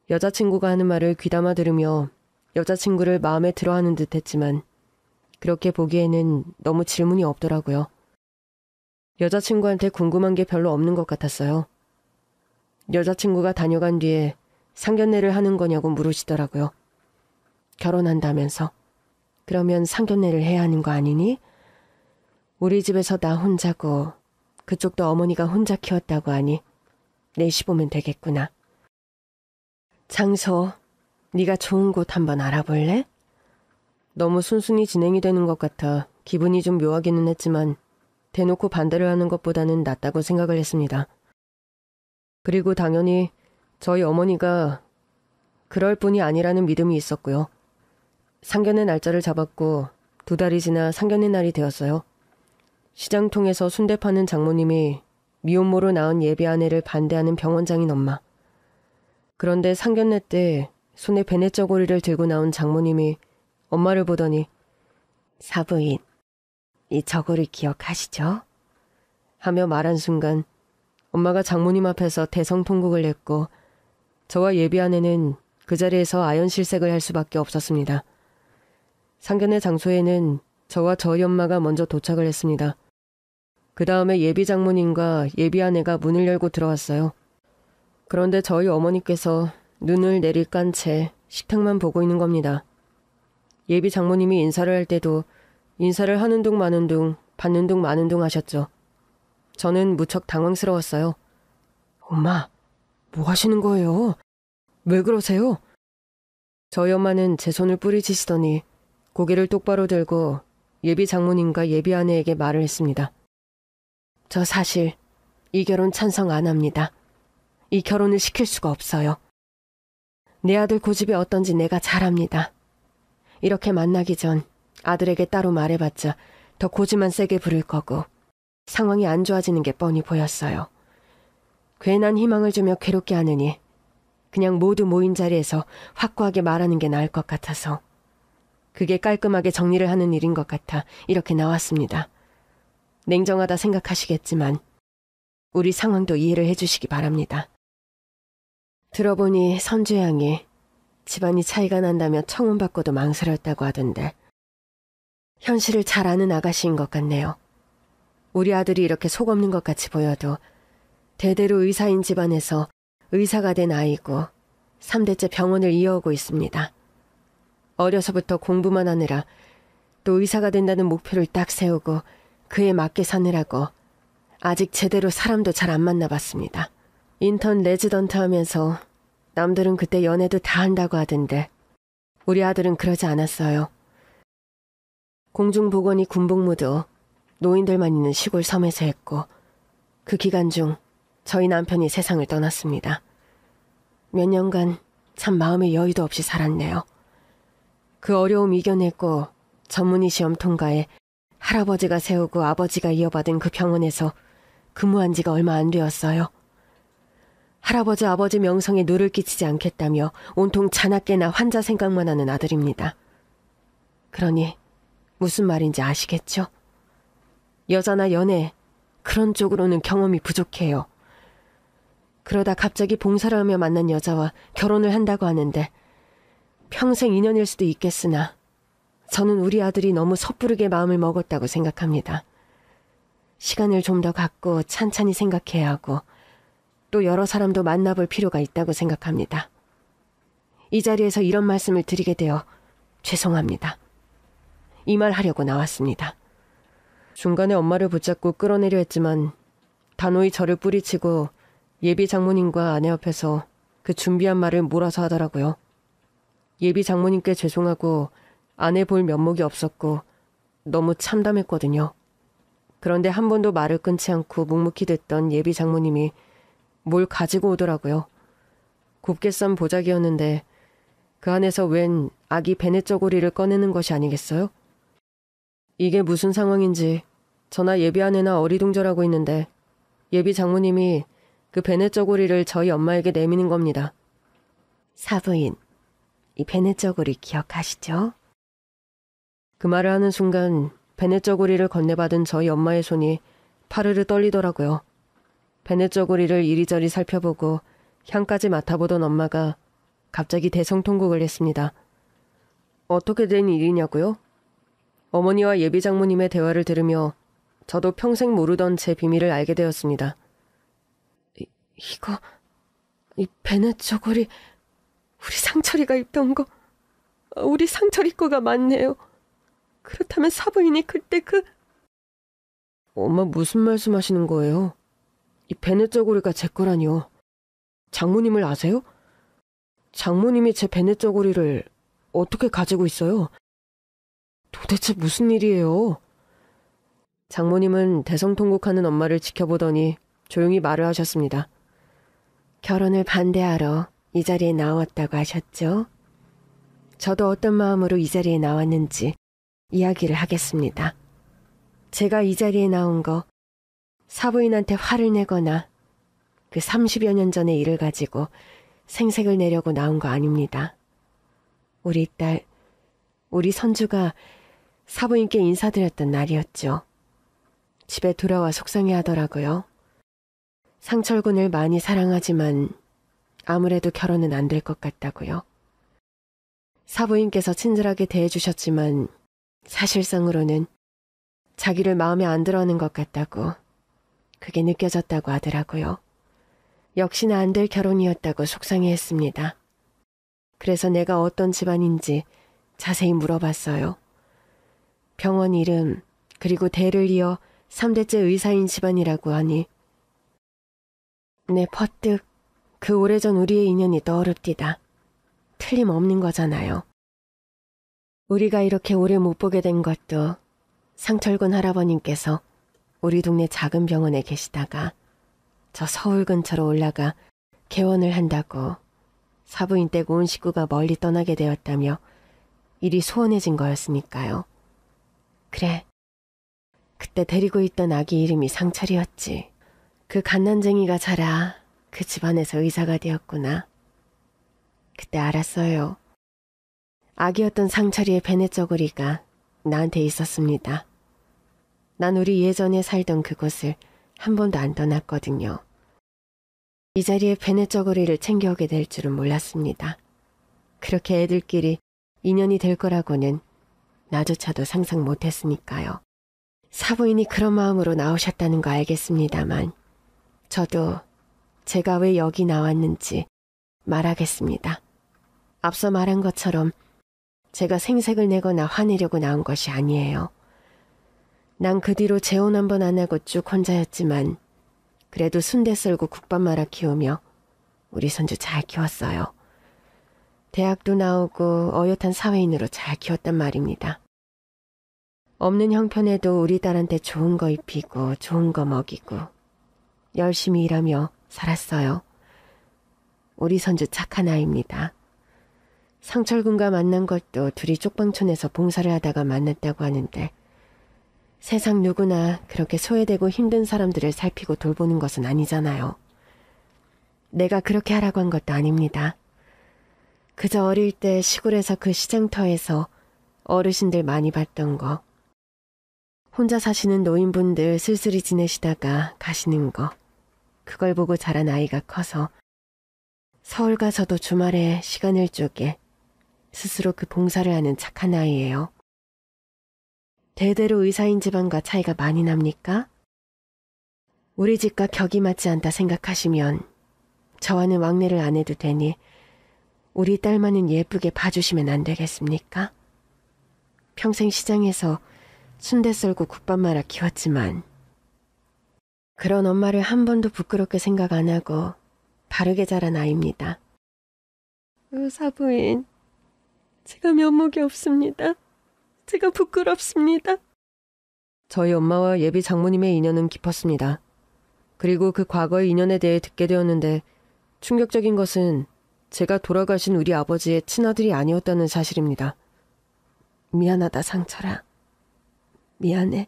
여자친구가 하는 말을 귀담아 들으며 여자친구를 마음에 들어하는 듯 했지만 그렇게 보기에는 너무 질문이 없더라고요. 여자친구한테 궁금한 게 별로 없는 것 같았어요. 여자친구가 다녀간 뒤에 상견례를 하는 거냐고 물으시더라고요. 결혼한다면서. 그러면 상견례를 해야 하는 거 아니니? 우리 집에서 나 혼자고 그쪽도 어머니가 혼자 키웠다고 하니 내시 보면 되겠구나. 장소, 네가 좋은 곳 한번 알아볼래? 너무 순순히 진행이 되는 것 같아 기분이 좀 묘하기는 했지만 대놓고 반대를 하는 것보다는 낫다고 생각을 했습니다. 그리고 당연히 저희 어머니가 그럴 뿐이 아니라는 믿음이 있었고요. 상견례 날짜를 잡았고 2달이 지나 상견례 날이 되었어요. 시장 통해서 순대 파는 장모님이 미혼모로 낳은 예비 아내를 반대하는 병원장인 엄마. 그런데 상견례 때 손에 베네저고리를 들고 나온 장모님이 엄마를 보더니 사부인, 이 저고리 기억하시죠? 하며 말한 순간 엄마가 장모님 앞에서 대성통곡을 했고 저와 예비 아내는 그 자리에서 아연실색을 할 수밖에 없었습니다. 상견례 장소에는 저와 저희 엄마가 먼저 도착을 했습니다. 그 다음에 예비 장모님과 예비 아내가 문을 열고 들어왔어요. 그런데 저희 어머니께서 눈을 내리깐 채 식탁만 보고 있는 겁니다. 예비 장모님이 인사를 할 때도 인사를 하는 둥 마는 둥 받는 둥 마는 둥 하셨죠. 저는 무척 당황스러웠어요. 엄마, 뭐 하시는 거예요? 왜 그러세요? 저희 엄마는 제 손을 뿌리치시더니 고개를 똑바로 들고 예비 장모님과 예비 아내에게 말을 했습니다. 저 사실 이 결혼 찬성 안 합니다. 이 결혼을 시킬 수가 없어요. 내 아들 고집이 어떤지 내가 잘 압니다. 이렇게 만나기 전 아들에게 따로 말해봤자 더 고집만 세게 부릴 거고 상황이 안 좋아지는 게 뻔히 보였어요. 괜한 희망을 주며 괴롭게 하느니 그냥 모두 모인 자리에서 확고하게 말하는 게 나을 것 같아서 그게 깔끔하게 정리를 하는 일인 것 같아 이렇게 나왔습니다. 냉정하다 생각하시겠지만 우리 상황도 이해를 해주시기 바랍니다. 들어보니 선주양이 집안이 차이가 난다며 청혼받고도 망설였다고 하던데 현실을 잘 아는 아가씨인 것 같네요. 우리 아들이 이렇게 속 없는 것 같이 보여도 대대로 의사인 집안에서 의사가 된 아이고 3대째 병원을 이어오고 있습니다. 어려서부터 공부만 하느라 또 의사가 된다는 목표를 딱 세우고 그에 맞게 사느라고 아직 제대로 사람도 잘 안 만나봤습니다. 인턴 레지던트 하면서 남들은 그때 연애도 다 한다고 하던데 우리 아들은 그러지 않았어요. 공중보건이 군복무도 노인들만 있는 시골 섬에서 했고 그 기간 중 저희 남편이 세상을 떠났습니다. 몇 년간 참 마음의 여유도 없이 살았네요. 그 어려움 이겨내고 전문의 시험 통과해 할아버지가 세우고 아버지가 이어받은 그 병원에서 근무한 지가 얼마 안 되었어요. 할아버지 아버지 명성에 누를 끼치지 않겠다며 온통 자나깨나 환자 생각만 하는 아들입니다. 그러니 무슨 말인지 아시겠죠? 여자나 연애 그런 쪽으로는 경험이 부족해요. 그러다 갑자기 봉사를 하며 만난 여자와 결혼을 한다고 하는데 평생 인연일 수도 있겠으나 저는 우리 아들이 너무 섣부르게 마음을 먹었다고 생각합니다. 시간을 좀 더 갖고 찬찬히 생각해야 하고 또 여러 사람도 만나볼 필요가 있다고 생각합니다. 이 자리에서 이런 말씀을 드리게 되어 죄송합니다. 이 말 하려고 나왔습니다. 중간에 엄마를 붙잡고 끌어내려 했지만 단호히 저를 뿌리치고 예비 장모님과 아내 앞에서 그 준비한 말을 몰아서 하더라고요. 예비 장모님께 죄송하고 아내 볼 면목이 없었고 너무 참담했거든요. 그런데 한 번도 말을 끊지 않고 묵묵히 듣던 예비 장모님이 뭘 가지고 오더라고요. 곱게 싼 보자기였는데 그 안에서 웬 아기 베네 쪼고리를 꺼내는 것이 아니겠어요? 이게 무슨 상황인지 저나 예비 아내나 어리둥절하고 있는데 예비 장모님이 그 베네 쪼고리를 저희 엄마에게 내미는 겁니다. 사부인, 이 베네 쪼고리 기억하시죠? 그 말을 하는 순간 베네 쪼고리를 건네받은 저희 엄마의 손이 파르르 떨리더라고요. 베네 쪼고리를 이리저리 살펴보고 향까지 맡아보던 엄마가 갑자기 대성통곡을 했습니다. 어떻게 된 일이냐고요? 어머니와 예비 장모님의 대화를 들으며 저도 평생 모르던 제 비밀을 알게 되었습니다. 이 베네 쪼고리 우리 상철이가 입던 거, 우리 상철이 거가 맞네요. 그렇다면 사부인이 그때 엄마 무슨 말씀하시는 거예요? 이 베네 쪼고리가 제 거라니요. 장모님을 아세요? 장모님이 제 베네 쪼고리를 어떻게 가지고 있어요? 도대체 무슨 일이에요? 장모님은 대성통곡하는 엄마를 지켜보더니 조용히 말을 하셨습니다. 결혼을 반대하러 이 자리에 나왔다고 하셨죠? 저도 어떤 마음으로 이 자리에 나왔는지 이야기를 하겠습니다. 제가 이 자리에 나온 거 사부인한테 화를 내거나 그 30여 년 전의 일을 가지고 생색을 내려고 나온 거 아닙니다. 우리 딸, 우리 선주가 사부인께 인사드렸던 날이었죠. 집에 돌아와 속상해 하더라고요. 상철군을 많이 사랑하지만 아무래도 결혼은 안 될 것 같다고요. 사부인께서 친절하게 대해주셨지만 사실상으로는 자기를 마음에 안 들어하는 것 같다고, 그게 느껴졌다고 하더라고요. 역시나 안 될 결혼이었다고 속상해했습니다. 그래서 내가 어떤 집안인지 자세히 물어봤어요. 병원 이름, 그리고 대를 이어 3대째 의사인 집안이라고 하니 네, 퍼뜩 그 오래전 우리의 인연이 떠오릅디다. 틀림없는 거잖아요. 우리가 이렇게 오래 못 보게 된 것도 상철군 할아버님께서 우리 동네 작은 병원에 계시다가 저 서울 근처로 올라가 개원을 한다고 사부인 댁 온 식구가 멀리 떠나게 되었다며 일이 소원해진 거였으니까요. 그래, 그때 데리고 있던 아기 이름이 상철이었지. 그 갓난쟁이가 자라 그 집안에서 의사가 되었구나. 그때 알았어요. 아기였던 상철이의 베네저고리가 나한테 있었습니다. 난 우리 예전에 살던 그곳을 한 번도 안 떠났거든요. 이 자리에 베네저고리를 챙겨오게 될 줄은 몰랐습니다. 그렇게 애들끼리 인연이 될 거라고는 나조차도 상상 못했으니까요. 사부인이 그런 마음으로 나오셨다는 거 알겠습니다만 저도 제가 왜 여기 나왔는지 말하겠습니다. 앞서 말한 것처럼 제가 생색을 내거나 화내려고 나온 것이 아니에요. 난 그 뒤로 재혼 한 번 안 하고 쭉 혼자였지만 그래도 순대 썰고 국밥 말아 키우며 우리 손주 잘 키웠어요. 대학도 나오고 어엿한 사회인으로 잘 키웠단 말입니다. 없는 형편에도 우리 딸한테 좋은 거 입히고 좋은 거 먹이고 열심히 일하며 살았어요. 우리 손주 착한 아이입니다. 상철군과 만난 것도 둘이 쪽방촌에서 봉사를 하다가 만났다고 하는데 세상 누구나 그렇게 소외되고 힘든 사람들을 살피고 돌보는 것은 아니잖아요. 내가 그렇게 하라고 한 것도 아닙니다. 그저 어릴 때 시골에서 그 시장터에서 어르신들 많이 봤던 거, 혼자 사시는 노인분들 쓸쓸히 지내시다가 가시는 거, 그걸 보고 자란 아이가 커서 서울 가서도 주말에 시간을 쪼개 스스로 그 봉사를 하는 착한 아이예요. 대대로 의사인 집안과 차이가 많이 납니까? 우리 집과 격이 맞지 않다 생각하시면 저와는 왕래를 안 해도 되니 우리 딸만은 예쁘게 봐주시면 안 되겠습니까? 평생 시장에서 순대 썰고 국밥 말아 키웠지만 그런 엄마를 한 번도 부끄럽게 생각 안 하고 바르게 자란 아이입니다. 사부인, 제가 면목이 없습니다. 제가 부끄럽습니다. 저희 엄마와 예비 장모님의 인연은 깊었습니다. 그리고 그 과거의 인연에 대해 듣게 되었는데 충격적인 것은 제가 돌아가신 우리 아버지의 친아들이 아니었다는 사실입니다. 미안하다, 상철아. 미안해.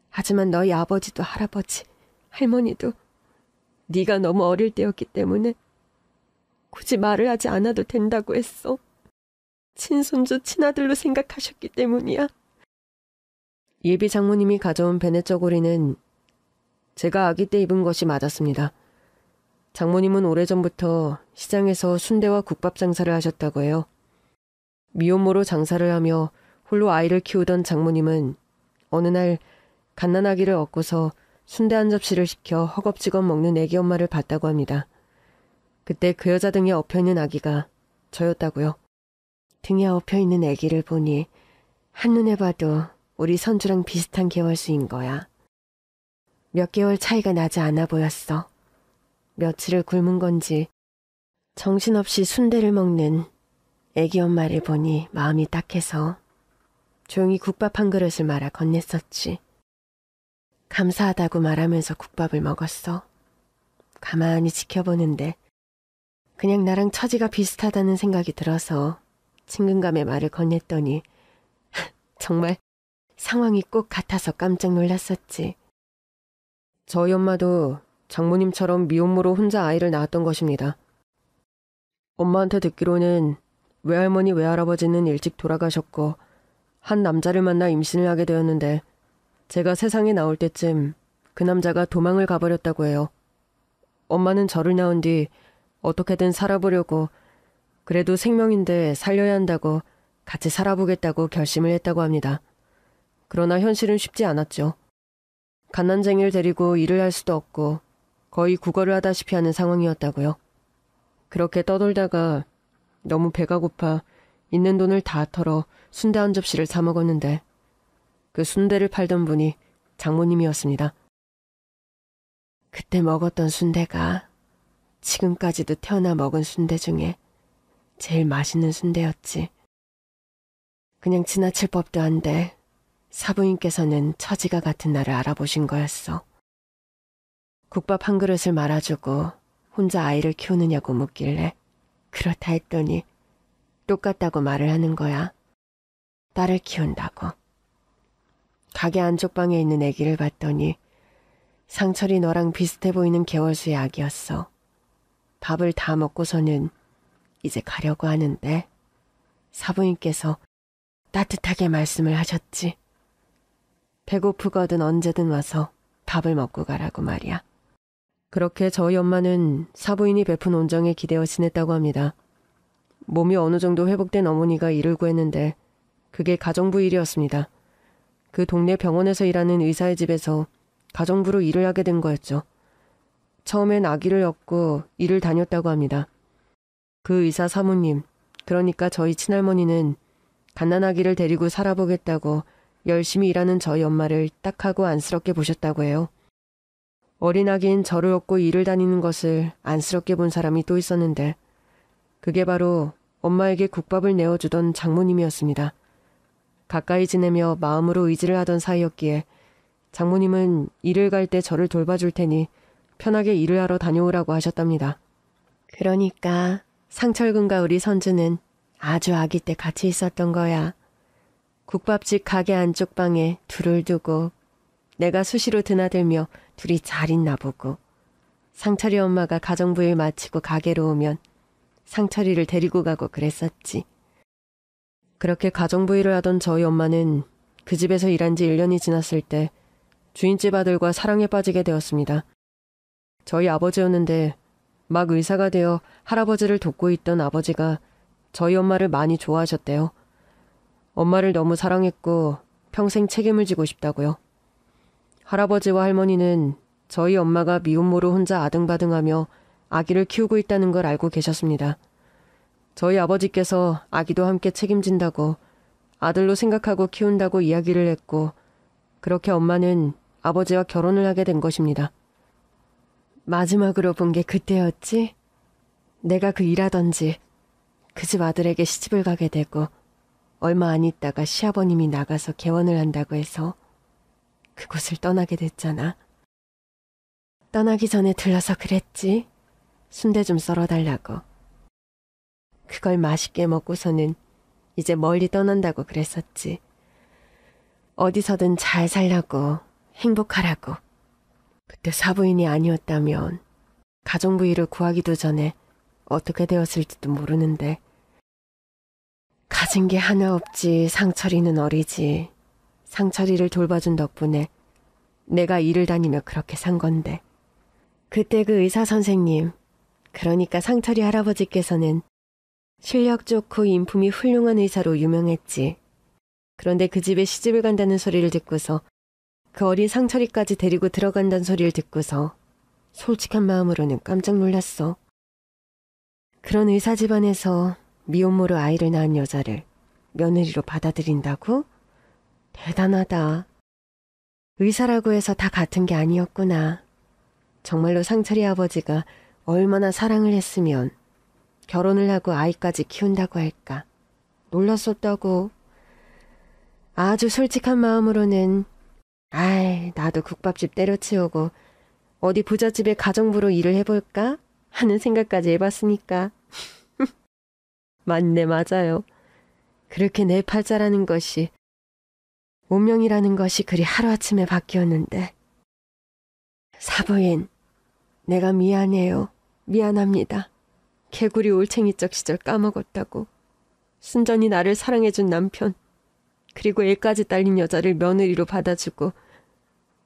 하지만 너희 아버지도 할아버지, 할머니도 네가 너무 어릴 때였기 때문에 굳이 말을 하지 않아도 된다고 했어. 친손주, 친아들로 생각하셨기 때문이야. 예비 장모님이 가져온 베네저고리는 제가 아기 때 입은 것이 맞았습니다. 장모님은 오래전부터 시장에서 순대와 국밥 장사를 하셨다고 해요. 미혼모로 장사를 하며 홀로 아이를 키우던 장모님은 어느 날 갓난아기를 얻고서 순대 한 접시를 시켜 허겁지겁 먹는 애기 엄마를 봤다고 합니다. 그때 그 여자 등에 엎여있는 아기가 저였다고요. 등에 엎여있는 아기를 보니 한눈에 봐도 우리 선주랑 비슷한 계월수인 거야. 몇 개월 차이가 나지 않아 보였어. 며칠을 굶은 건지 정신없이 순대를 먹는 아기 엄마를 보니 마음이 딱해서 조용히 국밥 한 그릇을 말아 건넸었지. 감사하다고 말하면서 국밥을 먹었어. 가만히 지켜보는데 그냥 나랑 처지가 비슷하다는 생각이 들어서 친근감에 말을 건넸더니 정말 상황이 꼭 같아서 깜짝 놀랐었지. 저희 엄마도 장모님처럼 미혼모로 혼자 아이를 낳았던 것입니다. 엄마한테 듣기로는 외할머니 외할아버지는 일찍 돌아가셨고 한 남자를 만나 임신을 하게 되었는데 제가 세상에 나올 때쯤 그 남자가 도망을 가버렸다고 해요. 엄마는 저를 낳은 뒤 어떻게든 살아보려고 그래도 생명인데 살려야 한다고 같이 살아보겠다고 결심을 했다고 합니다. 그러나 현실은 쉽지 않았죠. 갓난쟁이를 데리고 일을 할 수도 없고 거의 국어를 하다시피 하는 상황이었다고요. 그렇게 떠돌다가 너무 배가 고파 있는 돈을 다 털어 순대 한 접시를 사 먹었는데 그 순대를 팔던 분이 장모님이었습니다. 그때 먹었던 순대가 지금까지도 태어나 먹은 순대 중에 제일 맛있는 순대였지. 그냥 지나칠 법도 한데 사부인께서는 처지가 같은 나를 알아보신 거였어. 국밥 한 그릇을 말아주고 혼자 아이를 키우느냐고 묻길래 그렇다 했더니 똑같다고 말을 하는 거야. 딸을 키운다고. 가게 안쪽 방에 있는 아기를 봤더니 상철이 너랑 비슷해 보이는 개월수의 아기였어. 밥을 다 먹고서는 이제 가려고 하는데 사부인께서 따뜻하게 말씀을 하셨지. 배고프거든 언제든 와서 밥을 먹고 가라고 말이야. 그렇게 저희 엄마는 사부인이 베푼 온정에 기대어 지냈다고 합니다. 몸이 어느 정도 회복된 어머니가 일을 구했는데 그게 가정부 일이었습니다. 그 동네 병원에서 일하는 의사의 집에서 가정부로 일을 하게 된 거였죠. 처음엔 아기를 얻고 일을 다녔다고 합니다. 그 의사 사모님, 그러니까 저희 친할머니는 갓난아기를 데리고 살아보겠다고 열심히 일하는 저희 엄마를 딱하고 안쓰럽게 보셨다고 해요. 어린 아기인 저를 얻고 일을 다니는 것을 안쓰럽게 본 사람이 또 있었는데 그게 바로 엄마에게 국밥을 내어주던 장모님이었습니다. 가까이 지내며 마음으로 의지를 하던 사이였기에 장모님은 일을 갈 때 저를 돌봐줄 테니 편하게 일을 하러 다녀오라고 하셨답니다. 그러니까 상철군과 우리 선주는 아주 아기 때 같이 있었던 거야. 국밥집 가게 안쪽 방에 둘을 두고 내가 수시로 드나들며 둘이 잘 있나 보고 상철이 엄마가 가정부 일 마치고 가게로 오면 상철이를 데리고 가고 그랬었지. 그렇게 가정부 일을 하던 저희 엄마는 그 집에서 일한 지 1년이 지났을 때 주인집 아들과 사랑에 빠지게 되었습니다. 저희 아버지였는데 막 의사가 되어 할아버지를 돕고 있던 아버지가 저희 엄마를 많이 좋아하셨대요. 엄마를 너무 사랑했고 평생 책임을 지고 싶다고요. 할아버지와 할머니는 저희 엄마가 미혼모로 혼자 아등바등하며 아기를 키우고 있다는 걸 알고 계셨습니다. 저희 아버지께서 아기도 함께 책임진다고 아들로 생각하고 키운다고 이야기를 했고 그렇게 엄마는 아버지와 결혼을 하게 된 것입니다. 마지막으로 본 게 그때였지? 내가 그 일하던지 그 집 아들에게 시집을 가게 되고 얼마 안 있다가 시아버님이 나가서 개원을 한다고 해서 그곳을 떠나게 됐잖아. 떠나기 전에 들러서 그랬지. 순대 좀 썰어달라고. 그걸 맛있게 먹고서는 이제 멀리 떠난다고 그랬었지. 어디서든 잘 살라고, 행복하라고. 그때 사부인이 아니었다면 가정부 일을 구하기도 전에 어떻게 되었을지도 모르는데 가진 게 하나 없지 상철이는 어리지. 상철이를 돌봐준 덕분에 내가 일을 다니며 그렇게 산 건데 그때 그 의사 선생님, 그러니까 상철이 할아버지께서는 실력 좋고 인품이 훌륭한 의사로 유명했지. 그런데 그 집에 시집을 간다는 소리를 듣고서 그 어린 상철이까지 데리고 들어간다는 소리를 듣고서 솔직한 마음으로는 깜짝 놀랐어. 그런 의사 집안에서 미혼모로 아이를 낳은 여자를 며느리로 받아들인다고? 대단하다. 의사라고 해서 다 같은 게 아니었구나. 정말로 상철이 아버지가 얼마나 사랑을 했으면 결혼을 하고 아이까지 키운다고 할까. 놀랐었다고. 아주 솔직한 마음으로는 아이, 나도 국밥집 때려치우고 어디 부잣집에 가정부로 일을 해볼까? 하는 생각까지 해봤으니까. 맞네, 맞아요. 그렇게 내 팔자라는 것이, 운명이라는 것이 그리 하루아침에 바뀌었는데. 사부인, 내가 미안해요. 미안합니다. 개구리 올챙이적 시절 까먹었다고. 순전히 나를 사랑해준 남편, 그리고 애까지 딸린 여자를 며느리로 받아주고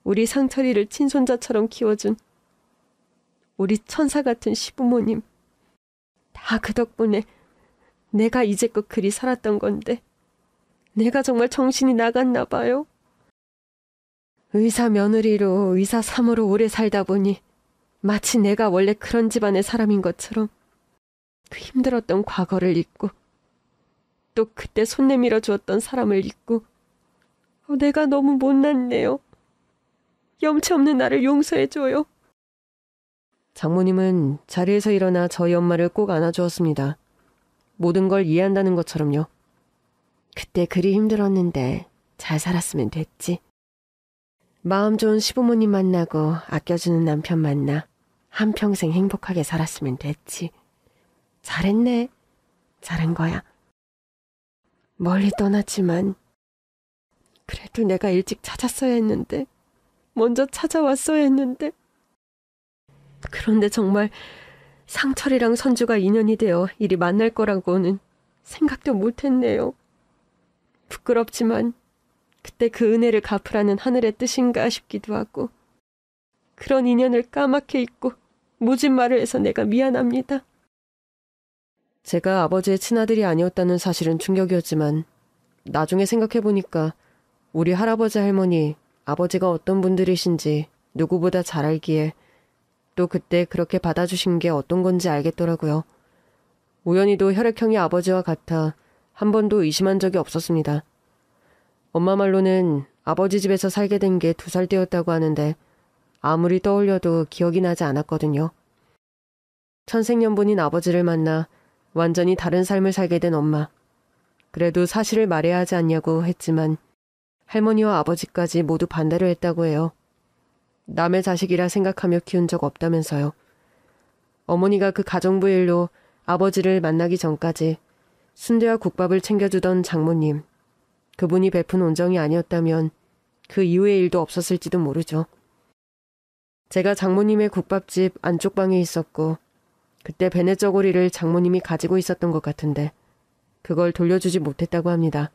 우리 상철이를 친손자처럼 키워준 우리 천사 같은 시부모님, 다 그 덕분에 내가 이제껏 그리 살았던 건데 내가 정말 정신이 나갔나 봐요. 의사 며느리로 의사 사모로 오래 살다 보니 마치 내가 원래 그런 집안의 사람인 것처럼 그 힘들었던 과거를 잊고 또 그때 손 내밀어 주었던 사람을 잊고 내가 너무 못났네요. 염치 없는 나를 용서해줘요. 장모님은 자리에서 일어나 저희 엄마를 꼭 안아주었습니다. 모든 걸 이해한다는 것처럼요. 그때 그리 힘들었는데 잘 살았으면 됐지. 마음 좋은 시부모님 만나고 아껴주는 남편 만나 한평생 행복하게 살았으면 됐지. 잘했네. 잘한 거야. 멀리 떠났지만 그래도 내가 일찍 찾았어야 했는데, 먼저 찾아왔어야 했는데. 그런데 정말 상철이랑 선주가 인연이 되어 이리 만날 거라고는 생각도 못했네요. 부끄럽지만 그때 그 은혜를 갚으라는 하늘의 뜻인가 싶기도 하고, 그런 인연을 까맣게 잊고 모진 말을 해서 내가 미안합니다. 제가 아버지의 친아들이 아니었다는 사실은 충격이었지만 나중에 생각해보니까 우리 할아버지 할머니, 아버지가 어떤 분들이신지 누구보다 잘 알기에 또 그때 그렇게 받아주신 게 어떤 건지 알겠더라고요. 우연히도 혈액형이 아버지와 같아 한 번도 의심한 적이 없었습니다. 엄마 말로는 아버지 집에서 살게 된 게 2살 때였다고 하는데 아무리 떠올려도 기억이 나지 않았거든요. 천생연분인 아버지를 만나 완전히 다른 삶을 살게 된 엄마. 그래도 사실을 말해야 하지 않냐고 했지만 할머니와 아버지까지 모두 반대를 했다고 해요. 남의 자식이라 생각하며 키운 적 없다면서요. 어머니가 그 가정부 일로 아버지를 만나기 전까지 순대와 국밥을 챙겨주던 장모님. 그분이 베푼 온정이 아니었다면 그 이후의 일도 없었을지도 모르죠. 제가 장모님의 국밥집 안쪽 방에 있었고 그때 베네저고리를 장모님이 가지고 있었던 것 같은데 그걸 돌려주지 못했다고 합니다.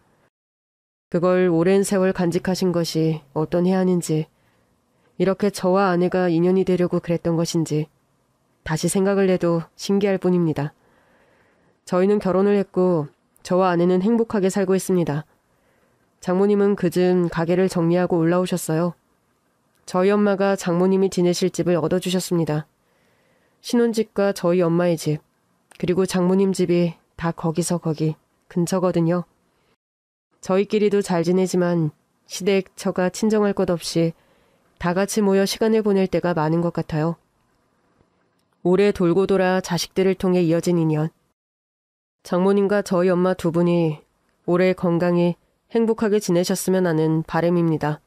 그걸 오랜 세월 간직하신 것이 어떤 해안인지, 이렇게 저와 아내가 인연이 되려고 그랬던 것인지 다시 생각을 해도 신기할 뿐입니다. 저희는 결혼을 했고 저와 아내는 행복하게 살고 있습니다. 장모님은 그즘 가게를 정리하고 올라오셨어요. 저희 엄마가 장모님이 지내실 집을 얻어주셨습니다. 신혼집과 저희 엄마의 집, 그리고 장모님 집이 다 거기서 거기 근처거든요. 저희끼리도 잘 지내지만 시댁 처가 친정할 것 없이 다 같이 모여 시간을 보낼 때가 많은 것 같아요. 오래 돌고 돌아 자식들을 통해 이어진 인연. 장모님과 저희 엄마 2분이 오래 건강히 행복하게 지내셨으면 하는 바람입니다.